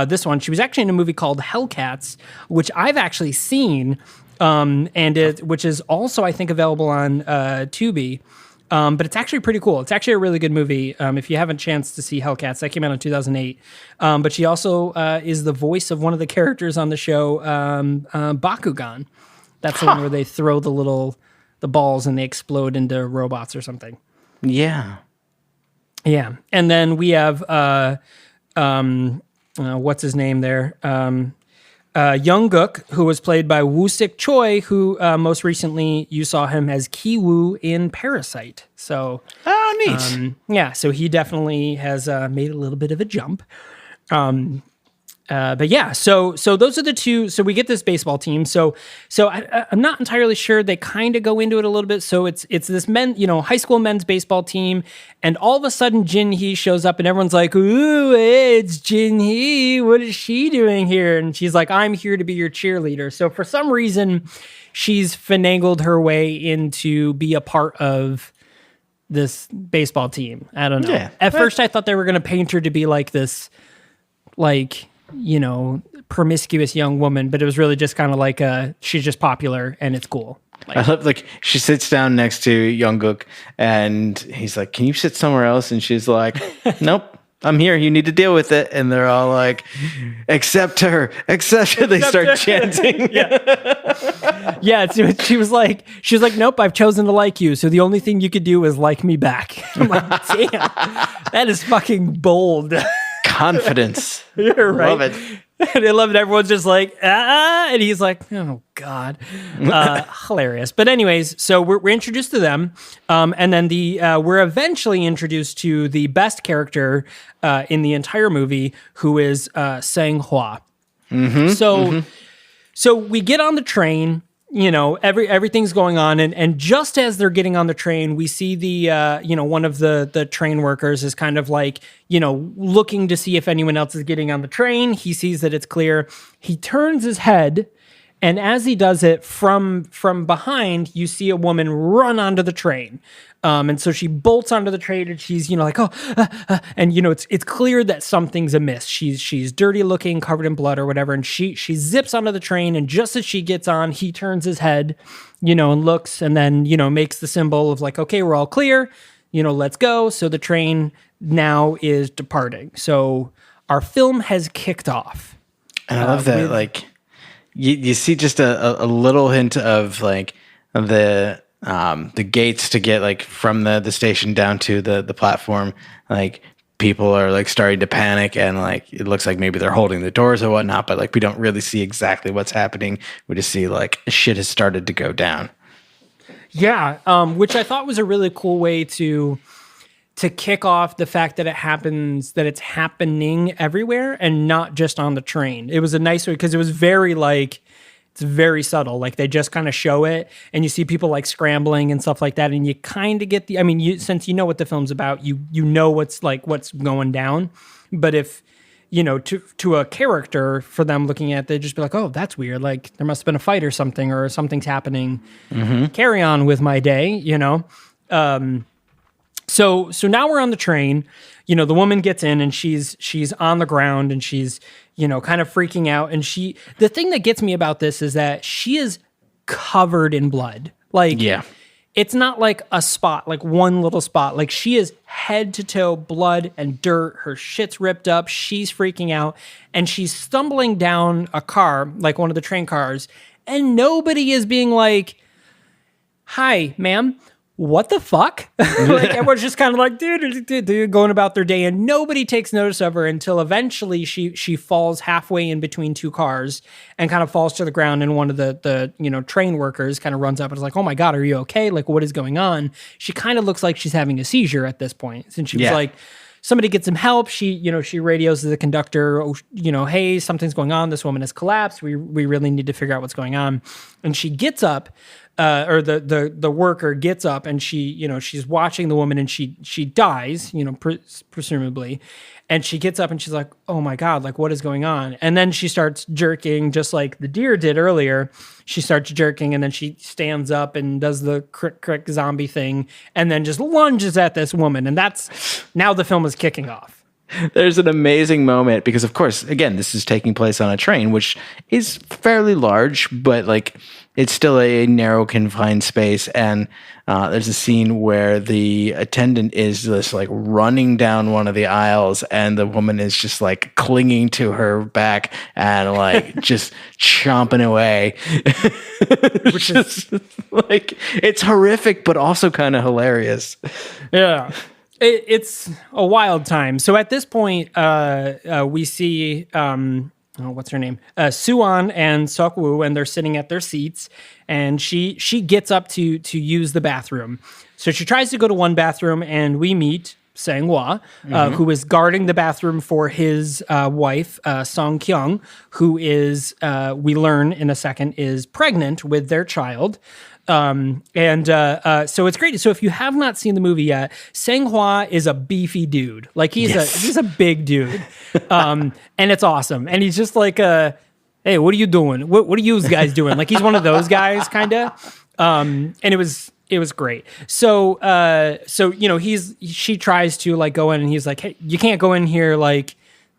This one, she was actually in a movie called Hellcats, which I've actually seen, which is also, I think, available on Tubi. But it's actually pretty cool. It's actually a really good movie. If you have a chance to see Hellcats, that came out in 2008. But she also is the voice of one of the characters on the show, Bakugan. That's the one where they throw the balls and they explode into robots or something. Yeah. Yeah. And then we have... what's his name there? Young-guk, who was played by Woo-sik Choi, who most recently you saw him as Ki-woo in Parasite. So, neat. Yeah, so he definitely has made a little bit of a jump. But yeah, so those are the two. So we get this baseball team. So I'm not entirely sure. They kind of go into it a little bit. So it's this high school men's baseball team, and all of a sudden Jin Hee shows up, and everyone's like, "Ooh, hey, it's Jin Hee. What is she doing here?" And she's like, "I'm here to be your cheerleader." So for some reason, she's finagled her way into be a part of this baseball team. I don't know. Yeah. At first, I thought they were going to paint her to be like this, promiscuous young woman, but it was really just kind of like she's just popular and it's cool. I love, she sits down next to Young-guk and he's like, "Can you sit somewhere else?" And she's like, "Nope, I'm here. You need to deal with it." And they're all like, "Accept her, accept her." They start chanting. Yeah. She was like, "Nope, I've chosen to like you. So the only thing you could do is like me back." I'm like, damn, that is fucking bold. Confidence. You're right. Love it. And I love it. Everyone's just like, and he's like, "Oh God." Hilarious. But anyways, so we're introduced to them. And then we're eventually introduced to the best character in the entire movie, who is Sang Hwa. Mm-hmm. So we get on the train, everything's going on. And just as they're getting on the train, we see one of the train workers is kind of like, looking to see if anyone else is getting on the train. He sees that it's clear. He turns his head, and as he does it, from behind, you see a woman run onto the train. And so she bolts onto the train, and she's, and it's clear that something's amiss. She's dirty looking, covered in blood or whatever. And she zips onto the train. And just as she gets on, he turns his head, and looks, and then, makes the symbol of like, "Okay, we're all clear." let's go. So the train now is departing. So our film has kicked off. And I love that, like, you see just a little hint of like the gates to get like from the station down to the platform. Like people are like starting to panic, and like it looks like maybe they're holding the doors or whatnot, but like we don't really see exactly what's happening. We just see like shit has started to go down. Yeah, which I thought was a really cool way to kick off the fact that it's happening everywhere and not just on the train. It was a nice way because it was very like, it's very subtle. Like they just kind of show it and you see people like scrambling and stuff like that. And you kind of get since you know what the film's about, you know what's going down. But if, to a character, for them looking at it, they'd just be like, oh, that's weird. Like there must have been a fight or something, or something's happening. Mm-hmm. Carry on with my day, So now we're on the train. The woman gets in and she's on the ground and she's, kind of freaking out. And the thing that gets me about this is that she is covered in blood. Like, yeah, it's not like a spot, like one little spot. Like she is head to toe blood and dirt. Her shit's ripped up. She's freaking out and she's stumbling down a car, like one of the train cars. And nobody is being like, hi, ma'am. What the fuck? Like everyone's just kind of like, dude, going about their day, and nobody takes notice of her until eventually she falls halfway in between two cars and kind of falls to the ground. And one of the train workers kind of runs up and is like, "Oh my god, are you okay? Like, what is going on?" She kind of looks like she's having a seizure at this point, since she was like, somebody get some help. She radios to the conductor, hey, something's going on. This woman has collapsed. We really need to figure out what's going on. And she gets up. Or the worker gets up and she's watching the woman and she dies, presumably. And she gets up and she's like, oh my God, like what is going on? And then she starts jerking just like the deer did earlier. She starts jerking and then she stands up and does the crick zombie thing and then just lunges at this woman. And now the film is kicking off. There's an amazing moment because, of course, again, this is taking place on a train, which is fairly large, but like it's still a narrow, confined space. And there's a scene where the attendant is just like running down one of the aisles, and the woman is just like clinging to her back and like just chomping away, which is like it's horrific, but also kind of hilarious. Yeah. It's a wild time. So at this point, we see, what's her name? Suan and Seokwoo, and they're sitting at their seats, and she gets up to use the bathroom. So she tries to go to one bathroom, and we meet Sang-hwa, who is guarding the bathroom for his wife, Song Kyung, who is, we learn in a second, is pregnant with their child. So it's great. So if you have not seen the movie yet, Sang-hwa is a beefy dude. Like he's a big dude. And it's awesome. And he's just like, hey, what are you doing? What are you guys doing? Like he's one of those guys kind of. And it was great. So she tries to like go in and he's like, hey, you can't go in here. Like,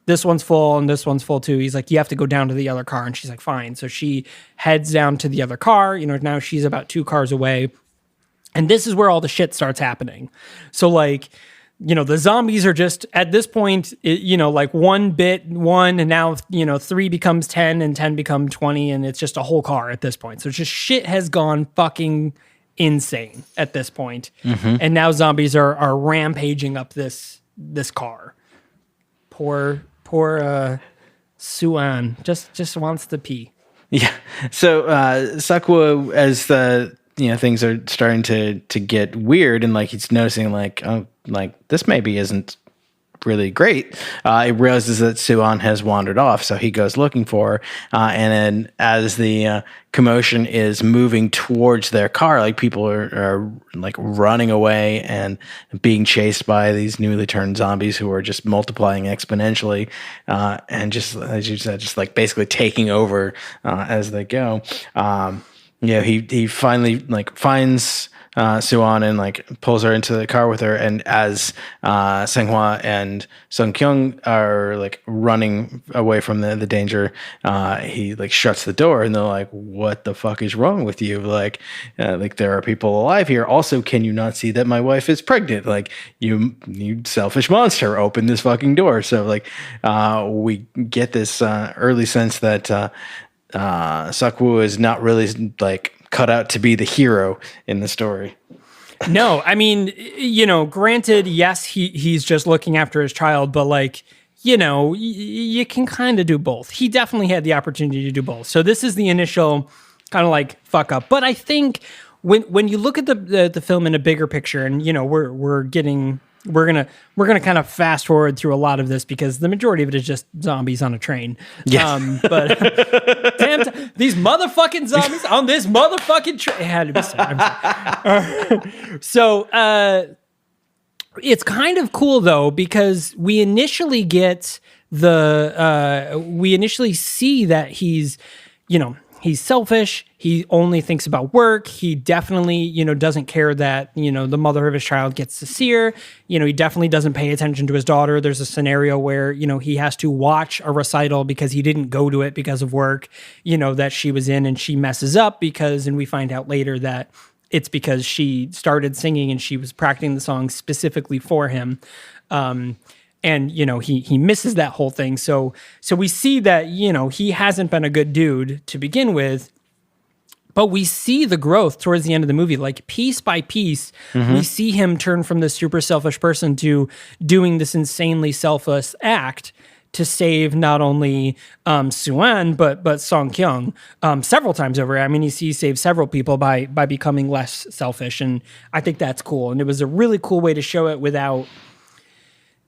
this one's full and this one's full too. He's like, you have to go down to the other car. And she's like, fine. So she heads down to the other car. Now she's about 2 cars away. And this is where all the shit starts happening. So like, the zombies are just at this point, like 1 bit 1 and now, 3 becomes 10 and 10 become 20. And it's just a whole car at this point. So it's just shit has gone fucking insane at this point. Mm-hmm. And now zombies are rampaging up this car. Poor Suan just wants to pee. Yeah. So Sakwa, as the things are starting to get weird, and like he's noticing like, oh, like this maybe isn't really great. He realizes that Suan has wandered off, so he goes looking for her. And then as the commotion is moving towards their car, like people are like running away and being chased by these newly turned zombies who are just multiplying exponentially, and just as you said, just like basically taking over as they go. Yeah, he finally like finds Suan and like pulls her into the car with her. And as Senghua and Sung Kyung are like running away from the danger, he like shuts the door, and they're like, "What the fuck is wrong with you? Like there are people alive here. Also, can you not see that my wife is pregnant? Like you selfish monster, open this fucking door." So like we get this early sense that. Sakwu is not really like cut out to be the hero in the story. No, I mean, granted, yes, he's just looking after his child, but like, you can kind of do both. He definitely had the opportunity to do both. So this is the initial kind of like fuck up. But I think when you look at the film in a bigger picture, and we're gonna kind of fast forward through a lot of this because the majority of it is just zombies on a train. Yeah. But damn, these motherfucking zombies on this motherfucking train. It had to be said. I'm sorry. So it's kind of cool though because we initially see that he's selfish. He only thinks about work. He definitely, doesn't care that, the mother of his child gets to see her. He definitely doesn't pay attention to his daughter. There's a scenario where, he has to watch a recital because he didn't go to it because of work, that she was in, and she messes up and we find out later that it's because she started singing and she was practicing the song specifically for him. And, he misses that whole thing. So we see that, he hasn't been a good dude to begin with, but we see the growth towards the end of the movie. Like piece by piece, we see him turn from this super selfish person to doing this insanely selfless act to save not only Suan, but Song Kyung several times over. I mean, he saved several people by becoming less selfish. And I think that's cool. And it was a really cool way to show it without...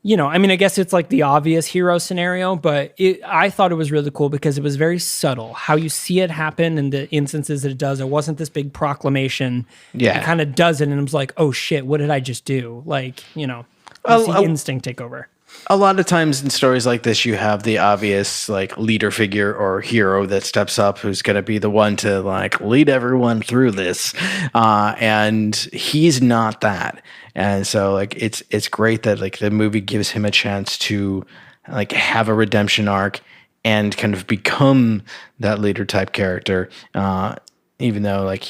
I guess it's like the obvious hero scenario, but I thought it was really cool because it was very subtle. How you see it happen in the instances that it does. It wasn't this big proclamation. Yeah. It kind of does it, and it was like, oh shit, what did I just do? Like, you see instinct take over. A lot of times in stories like this, you have the obvious like leader figure or hero that steps up, who's going to be the one to like lead everyone through this, and he's not that. And so like it's great that like the movie gives him a chance to like have a redemption arc and kind of become that leader type character. Even though like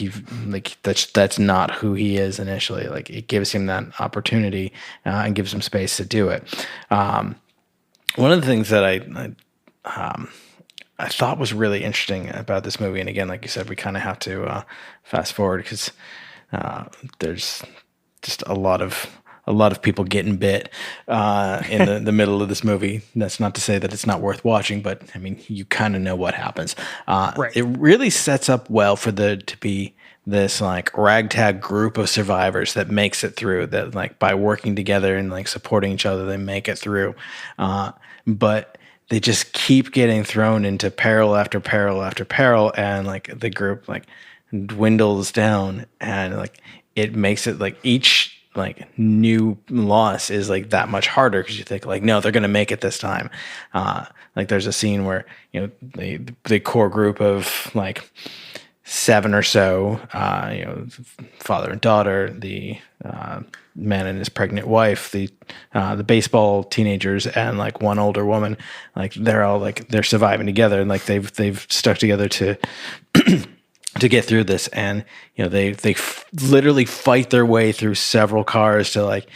that's not who he is initially, like it gives him that opportunity and gives him space to do it. One of the things that I thought was really interesting about this movie, and again, like you said, we kind of have to fast forward because there's just a lot of people getting bit in the middle of this movie. That's not to say that it's not worth watching, but I mean, you kind of know what happens. Right. It really sets up well for to be this like ragtag group of survivors that makes it through. That like by working together and like supporting each other, they make it through. But they just keep getting thrown into peril after peril after peril, and like the group like dwindles down, and like it makes it like each like new loss is like that much harder because you think like, no, they're going to make it this time. Like there's a scene where, the core group of like 7 or so, father and daughter, the man and his pregnant wife, the baseball teenagers, and like one older woman, like they're all like, they're surviving together, and like they've stuck together to to get through this. And they literally fight their way through several cars to like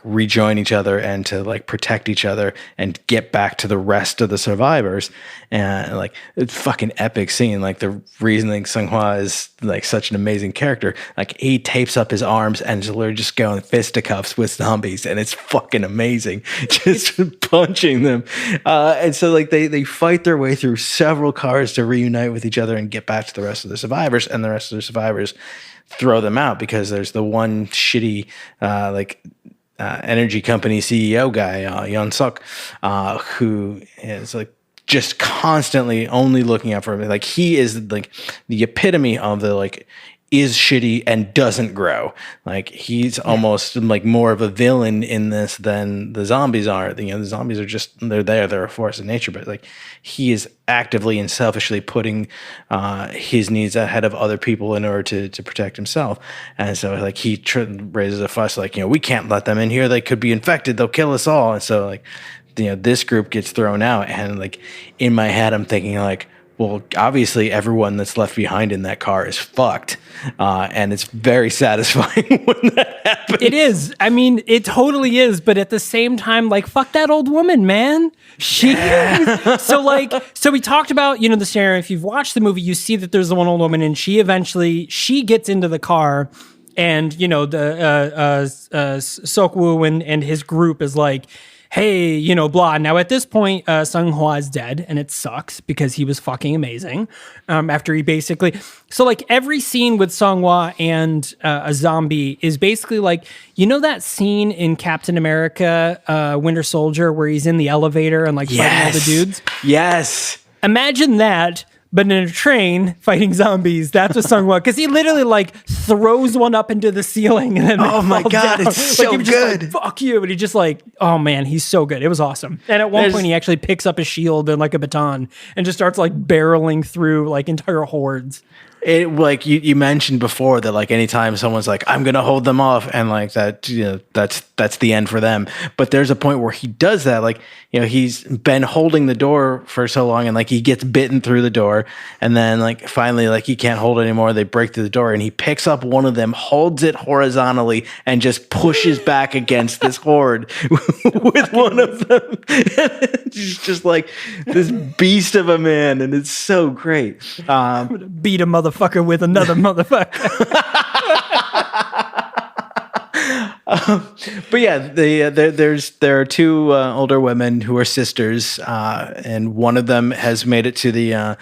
rejoin each other and to like protect each other and get back to the rest of the survivors. And like it's fucking epic scene. Like the reasoning Seonghwa is like such an amazing character. Like he tapes up his arms and is literally just going fisticuffs with zombies, and it's fucking amazing. Just punching them. And so like they fight their way through several cars to reunite with each other and get back to the rest of the survivors, and the rest of the survivors throw them out because there's the one shitty energy company CEO guy, Yeon Suk, who is like just constantly only looking out for him. Like he is like the epitome of the like is shitty and doesn't grow. Like he's almost like more of a villain in this than the zombies are. You know, the zombies are just they're a force of nature, but like he is actively and selfishly putting his needs ahead of other people in order to protect himself. And so like he raises a fuss like, you know, we can't let them in here. They could be infected. They'll kill us all. And so like, you know, this group gets thrown out, and like in my head I'm thinking like, well, obviously everyone that's left behind in that car is fucked. And it's very satisfying when that happens. It is. I mean, it totally is. But at the same time, like, fuck that old woman, man. So we talked about, you know, the scenario. If you've watched the movie, you see that there's the one old woman, and she gets into the car, and, you know, the Seok-woo and his group is like, hey, you know, blah. Now, at this point, Sung-hwa is dead, and it sucks because he was fucking amazing. After he basically... So, like, every scene with Sung-hwa and a zombie is basically like... You know that scene in Captain America, Winter Soldier, where he's in the elevator and, like, fighting all the dudes? Yes. Imagine that, but in a train fighting zombies. That's what Sung-hwa, because he literally like throws one up into the ceiling and then oh my god, down. it's so like, good. Like, fuck you, and he just like, oh man, he's so good. It was awesome. And at one point, he actually picks up a shield and like a baton and just starts like barreling through like entire hordes. It like you mentioned before that like anytime someone's like I'm gonna hold them off and like that, you know, that's the end for them. But there's a point where he does that, like, you know, he's been holding the door for so long and like he gets bitten through the door, and then like finally like he can't hold it anymore. They break through the door and he picks up one of them, holds it horizontally, and just pushes back against this horde with one of them. He's just like this beast of a man, and it's so great. I'm gonna beat a motherfucker with another motherfucker. But yeah, there are two older women who are sisters, and one of them has made it to the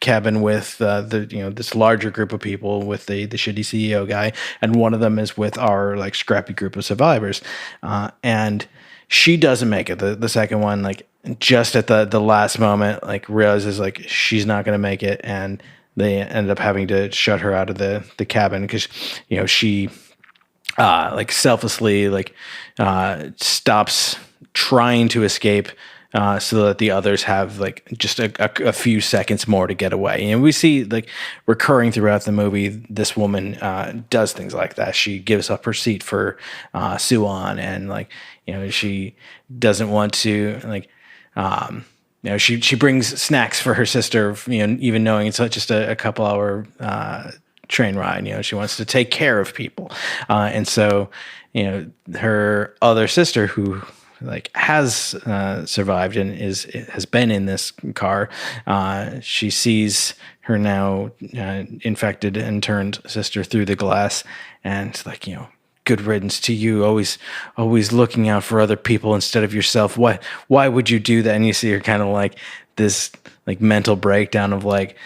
cabin with this larger group of people with the shitty CEO guy, and one of them is with our like scrappy group of survivors, and she doesn't make it. The second one, like just at the last moment, like realizes like she's not going to make it, and they end up having to shut her out of the cabin because, you know, she like selflessly like stops trying to escape so that the others have like just a few seconds more to get away. And we see like recurring throughout the movie, this woman does things like that. She gives up her seat for Suwon, and like, you know, she doesn't want to like, you know, she brings snacks for her sister, you know, even knowing it's just a couple hour train ride. You know, she wants to take care of people, and so, you know, her other sister who like has survived and has been in this car, she sees her now infected and turned sister through the glass, and it's like, you know, good riddance to you, always looking out for other people instead of yourself. Why would you do that? And you see her kind of like this like mental breakdown of like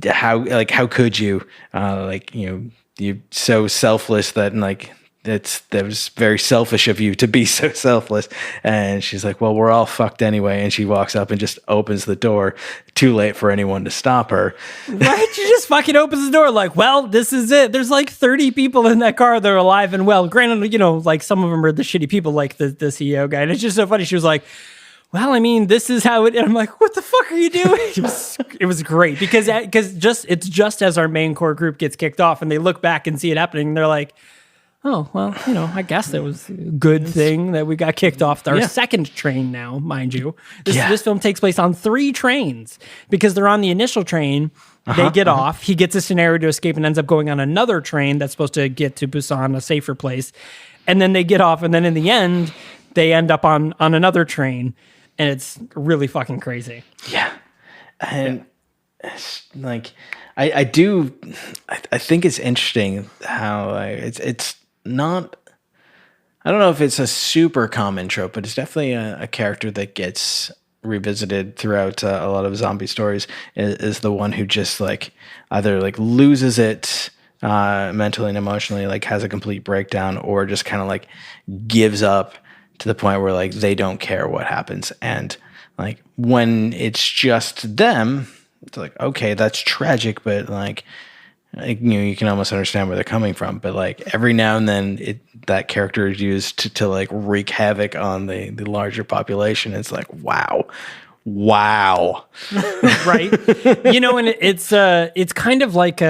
how could you, like, you know, you're so selfless that, and like that was very selfish of you to be so selfless. And she's like, well, we're all fucked anyway. And she walks up and just opens the door. Too late for anyone to stop her. Right? She just fucking opens the door like, well, this is it. There's like 30 people in that car that are alive and well. Granted, you know, like some of them are the shitty people like the CEO guy. And it's just so funny. She was like, well, I mean, this is how it... And I'm like, what the fuck are you doing? It was great because it's just as our main core group gets kicked off and they look back and see it happening. And they're like, oh, well, you know, I guess that was a good thing that we got kicked off our second train now, mind you. This film takes place on 3 trains because they're on the initial train. They get off. He gets a scenario to escape and ends up going on another train that's supposed to get to Busan, a safer place. And then they get off. And then in the end, they end up on another train. And it's really fucking crazy. Yeah. And it's like, I think it's interesting how it's not, I don't know if it's a super common trope, but it's definitely a character that gets revisited throughout a lot of zombie stories is the one who just like either like loses it mentally and emotionally, like has a complete breakdown, or just kind of like gives up to the point where like they don't care what happens. And like when it's just them, it's like, okay, that's tragic, but like you can almost understand where they're coming from. But like every now and then that character is used to like wreak havoc on the larger population. It's like, wow. Right. And it's kind of like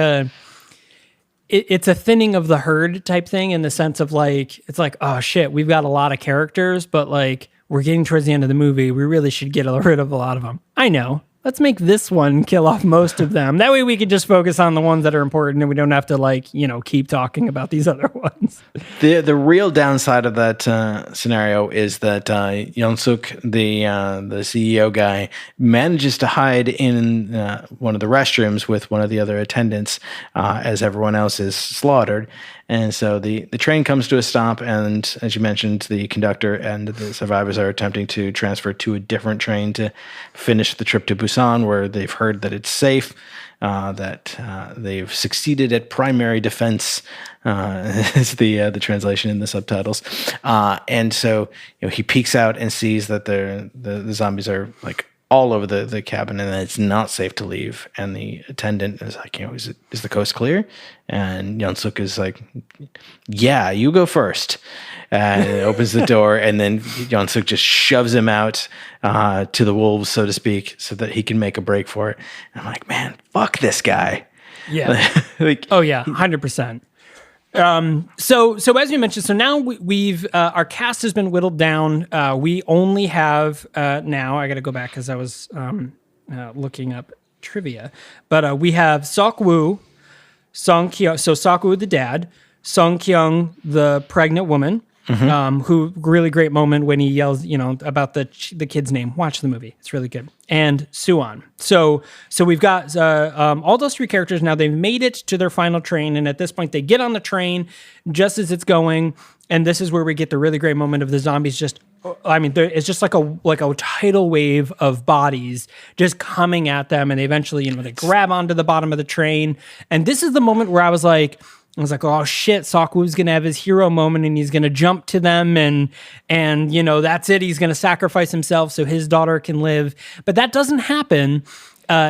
it's a thinning of the herd type thing, in the sense of like, it's like, oh shit, we've got a lot of characters, but like we're getting towards the end of the movie. We really should get rid of a lot of them. I know. Let's make this one kill off most of them. That way we can just focus on the ones that are important, and we don't have to keep talking about these other ones. The real downside of that scenario is that Young-suk, the CEO guy, manages to hide in one of the restrooms with one of the other attendants as everyone else is slaughtered. And so the train comes to a stop, and as you mentioned, the conductor and the survivors are attempting to transfer to a different train to finish the trip to Busan, where they've heard that it's safe, that they've succeeded at primary defense, is the translation in the subtitles. And so he peeks out and sees that the zombies are like all over the cabin, and it's not safe to leave. And the attendant is like, is the coast clear? And Young-suk is like, yeah, you go first. And opens the door, and then Young-suk just shoves him out to the wolves, so to speak, so that he can make a break for it. And I'm like, man, fuck this guy. Yeah. Oh yeah, 100%. So as you mentioned, so now we've our cast has been whittled down. We only have now. I got to go back because I was looking up trivia, but we have Sok-woo, Song Kyung. So Sok-woo, the dad, Song Kyung, the pregnant woman. Who really great moment when he yells, about the kid's name. Watch the movie; it's really good. And Suwon. So we've got all those three characters now. They've made it to their final train, and at this point, they get on the train just as it's going. And this is where we get the really great moment of the zombies. It's just like a tidal wave of bodies just coming at them, and they eventually, they grab onto the bottom of the train. And this is the moment where I was like, oh shit, Sok-woo's gonna have his hero moment, and he's gonna jump to them, and that's it. He's gonna sacrifice himself so his daughter can live. But that doesn't happen.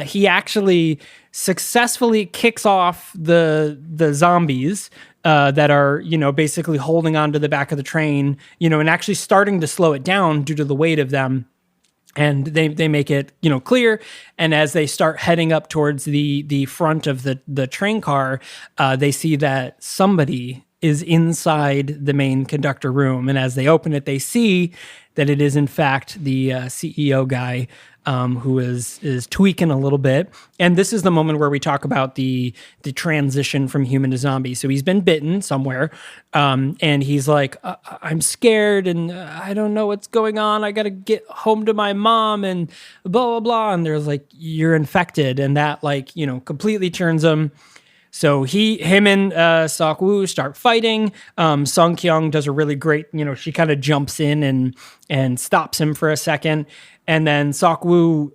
He actually successfully kicks off the zombies that are basically holding onto the back of the train, and actually starting to slow it down due to the weight of them. And they make it clear, and as they start heading up towards the front of the train car, they see that somebody is inside the main conductor room, and as they open it, they see that it is in fact the CEO guy, who is tweaking a little bit. And this is the moment where we talk about the transition from human to zombie. So he's been bitten somewhere, and he's like, I'm scared, and I don't know what's going on. I got to get home to my mom, and blah, blah, blah. And there's like, you're infected. And that completely turns him. So him and Sok-woo start fighting. Song Kyung does a really great, she kind of jumps in and stops him for a second. And then Sok-woo,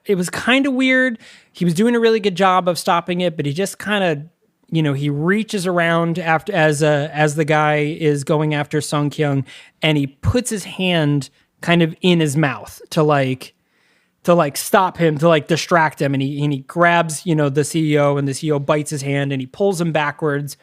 it was kind of weird. He was doing a really good job of stopping it, but he just kind of, he reaches around after as the guy is going after Song Kyung, and he puts his hand kind of in his mouth to stop him, to distract him. And he grabs, the CEO, and the CEO bites his hand, and he pulls him backwards,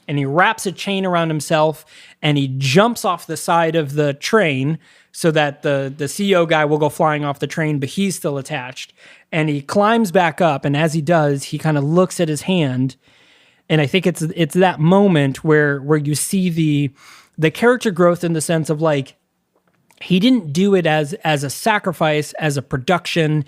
and he wraps a chain around himself, and he jumps off the side of the train so that the CEO guy will go flying off the train, but he's still attached. And he climbs back up, and as he does, he kind of looks at his hand. And I think it's that moment where you see the character growth, in the sense of he didn't do it as a sacrifice, as a production,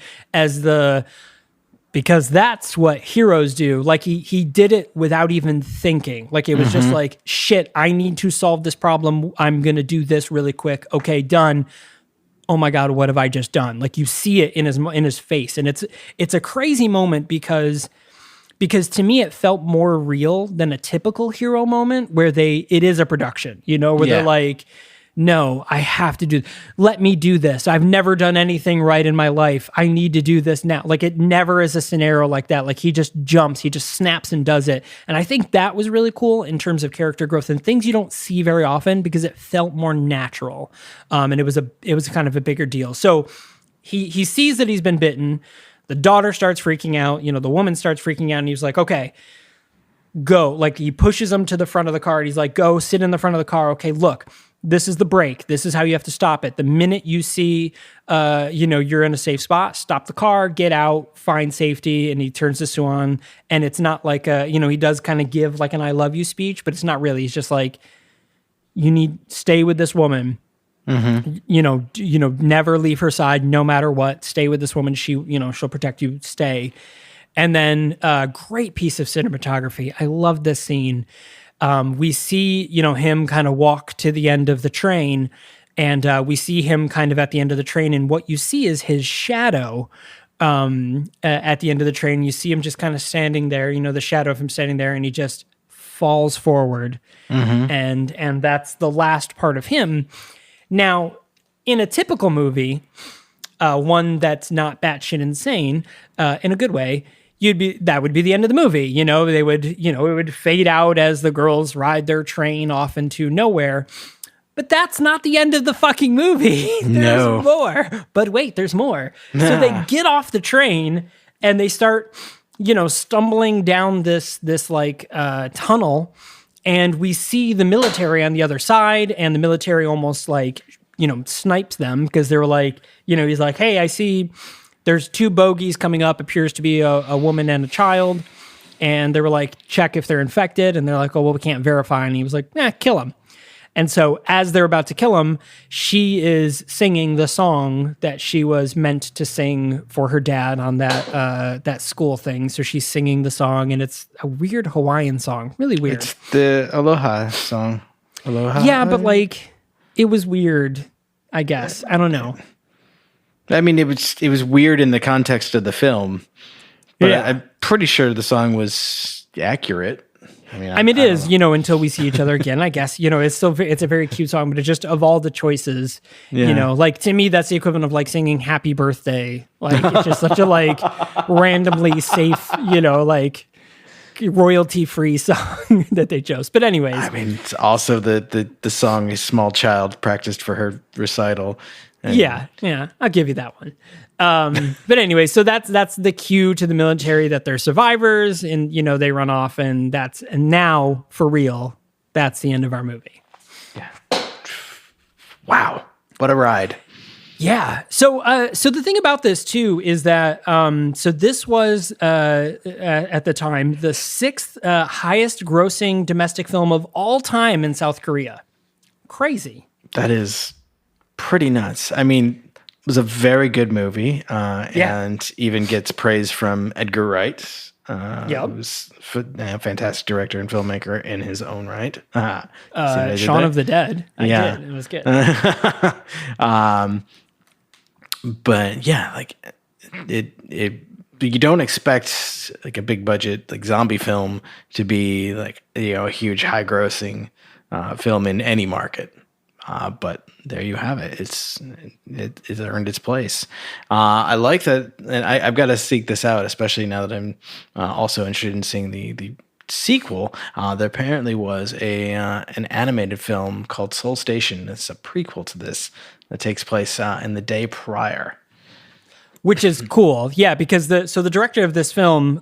because that's what heroes do. He did it without even thinking. It was just shit, I need to solve this problem. I'm going to do this really quick. Okay, done. Oh my God, what have I just done? You see it in his face. And it's a crazy moment because to me, it felt more real than a typical hero moment where it is a production, where they're like, no, I have to let me do this. I've never done anything right in my life. I need to do this now. It never is a scenario like that. He just jumps, he just snaps and does it. And I think that was really cool in terms of character growth and things you don't see very often, because it felt more natural. And it was kind of a bigger deal. So he sees that he's been bitten. The daughter starts freaking out. The woman starts freaking out, and he's like, okay, go. Like, he pushes him to the front of the car, and he's like, go sit in the front of the car. Okay, look, this is the brake. This is how you have to stop it. The minute you see, you're in a safe spot, stop the car, get out, find safety. And he turns to Suan, and it's not like he does kind of give like an I love you speech, but it's not really. He's just like, you need stay with this woman. Never leave her side, no matter what. Stay with this woman. She'll protect you. Stay. And then great piece of cinematography. I love this scene. We see, him kind of walk to the end of the train, and we see him kind of at the end of the train. And what you see is his shadow at the end of the train. You see him just kind of standing there, the shadow of him standing there, and he just falls forward. And that's the last part of him. Now, in a typical movie, one that's not batshit insane, in a good way, that would be the end of the movie. They would, it would fade out as the girls ride their train off into nowhere. But that's not the end of the fucking movie. There's more. But wait, there's more. So they get off the train and they start, stumbling down this tunnel, and we see the military on the other side, and the military almost snipes them because they were like, he's like, hey, I see there's two bogies coming up, appears to be a woman and a child. And they were like, check if they're infected. And they're like, oh, well, we can't verify. And he was like, kill him. And so as they're about to kill him, she is singing the song that she was meant to sing for her dad on that school thing. So she's singing the song, and it's a weird Hawaiian song. Really weird. It's the Aloha song. Aloha. Yeah, but it was weird, I guess. I don't know. I mean, it was weird in the context of the film, but Yeah. I'm pretty sure the song was accurate. I mean, it is, until we see each other again, I guess, it's still, it's a very cute song, but it's just of all the choices, to me, that's the equivalent of singing Happy Birthday. It's just such a randomly safe, royalty free song that they chose. But anyways, I mean, it's also the song a small child practiced for her recital. And yeah, I'll give you that one. But anyway, so that's the cue to the military that they're survivors, and they run off, and now for real, that's the end of our movie. Yeah. Wow, what a ride! Yeah. So the thing about this too is that so this was at the time the sixth highest grossing domestic film of all time in South Korea. Crazy. That is pretty nuts. I mean, it was a very good movie, and even gets praise from Edgar Wright. Who's a fantastic director and filmmaker in his own right. Shaun of the Dead. I did. It was good. But yeah, you don't expect a big budget zombie film to be a huge high grossing film in any market. But there you have it. It's earned its place. I like that, and I've got to seek this out, especially now that I'm also interested in seeing the sequel. There apparently was an animated film called Seoul Station. It's a prequel to this that takes place in the day prior. Which is cool, yeah, because the director of this film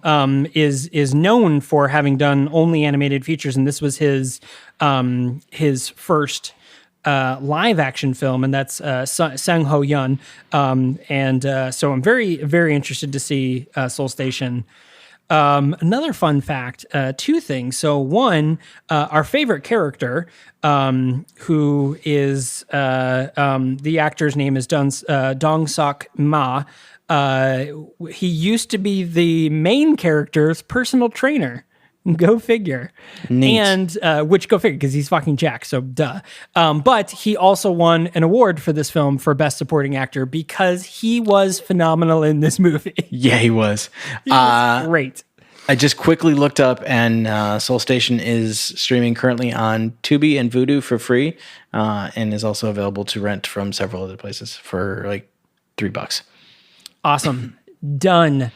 is known for having done only animated features, and this was his first live action film, and that's Sang Ho Yun. So I'm very, very interested to see Seoul Station. Another fun fact, two things. So one, our favorite character, who is the actor's name is Dong Sok Ma. He used to be the main character's personal trainer. Go figure. Neat. And which go figure, because he's fucking Jack, so duh. But he also won an award for this film for Best Supporting Actor because he was phenomenal in this movie. Yeah, he was. He was great. I just quickly looked up, and Seoul Station is streaming currently on Tubi and Vudu for free, and is also available to rent from several other places for $3. Awesome. Done.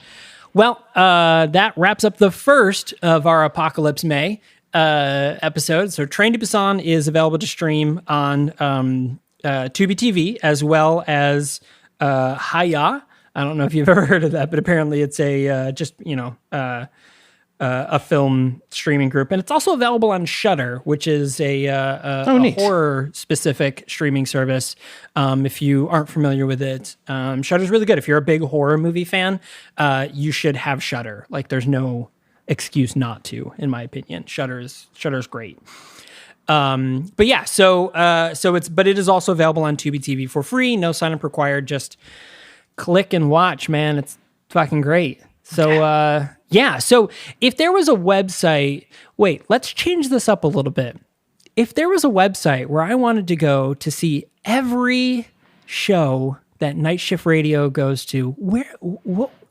Well, that wraps up the first of our Apocalypse May episodes. So Train to Busan is available to stream on Tubi TV as well as Haya I don't know if you've ever heard of that, but apparently it's a a film streaming group, and it's also available on Shudder, which is a neat. horror-specific streaming service. If you aren't familiar with it, Shudder's really good. If you're a big horror movie fan, you should have Shudder. Like, there's no excuse not to, in my opinion. Shudder's great. But yeah, but it is also available on Tubi TV for free. No sign up required. Just click and watch, man. It's fucking great. So, so if there was a website, let's change this up a little bit. If there was a website where I wanted to go to see every show that Night Shift Radio goes to,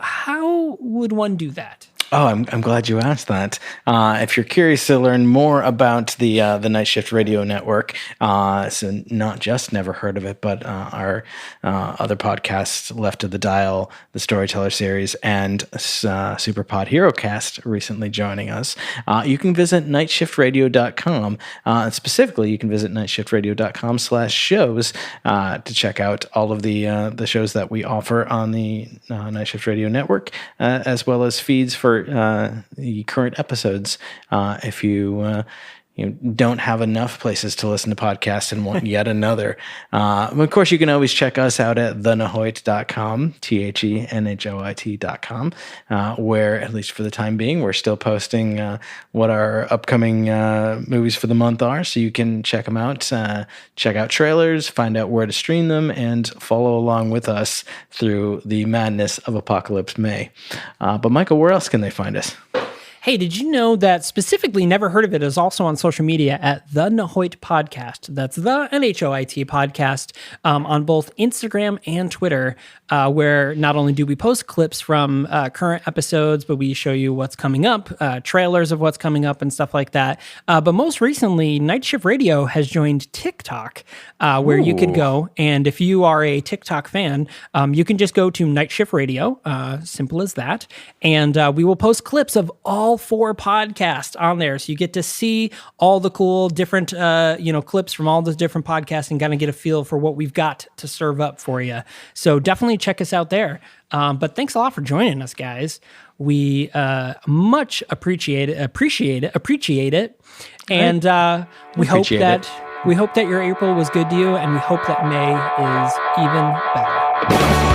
how would one do that? Oh, I'm glad you asked that. If you're curious to learn more about the Night Shift Radio Network, so not just Never Heard of It, but our other podcasts, Left of the Dial, the Storyteller Series, and Superpod HeroCast recently joining us, you can visit nightshiftradio.com. Specifically, you can visit nightshiftradio.com/shows to check out all of the shows that we offer on the Night Shift Radio Network, as well as feeds for the current episodes. If you don't have enough places to listen to podcasts and want yet another. Of course, you can always check us out at thenahoit.com, THENHOIT.com, where, at least for the time being, we're still posting what our upcoming movies for the month are. So you can check them out, check out trailers, find out where to stream them, and follow along with us through the madness of Apocalypse May. But Michael, where else can they find us? Hey, did you know that specifically Never Heard of It is also on social media at The Nahoit Podcast? That's the NHOIT Podcast on both Instagram and Twitter, where not only do we post clips from current episodes, but we show you what's coming up, trailers of what's coming up and stuff like that. But most recently, Night Shift Radio has joined TikTok, where you could go, and if you are a TikTok fan, you can just go to Night Shift Radio, simple as that, and we will post clips of all 4 podcasts on there, so you get to see all the cool different clips from all the different podcasts and kind of get a feel for what we've got to serve up for you. So definitely check us out there. But thanks a lot for joining us, guys. We much appreciate it, and we hope that your April was good to you, and we hope that May is even better.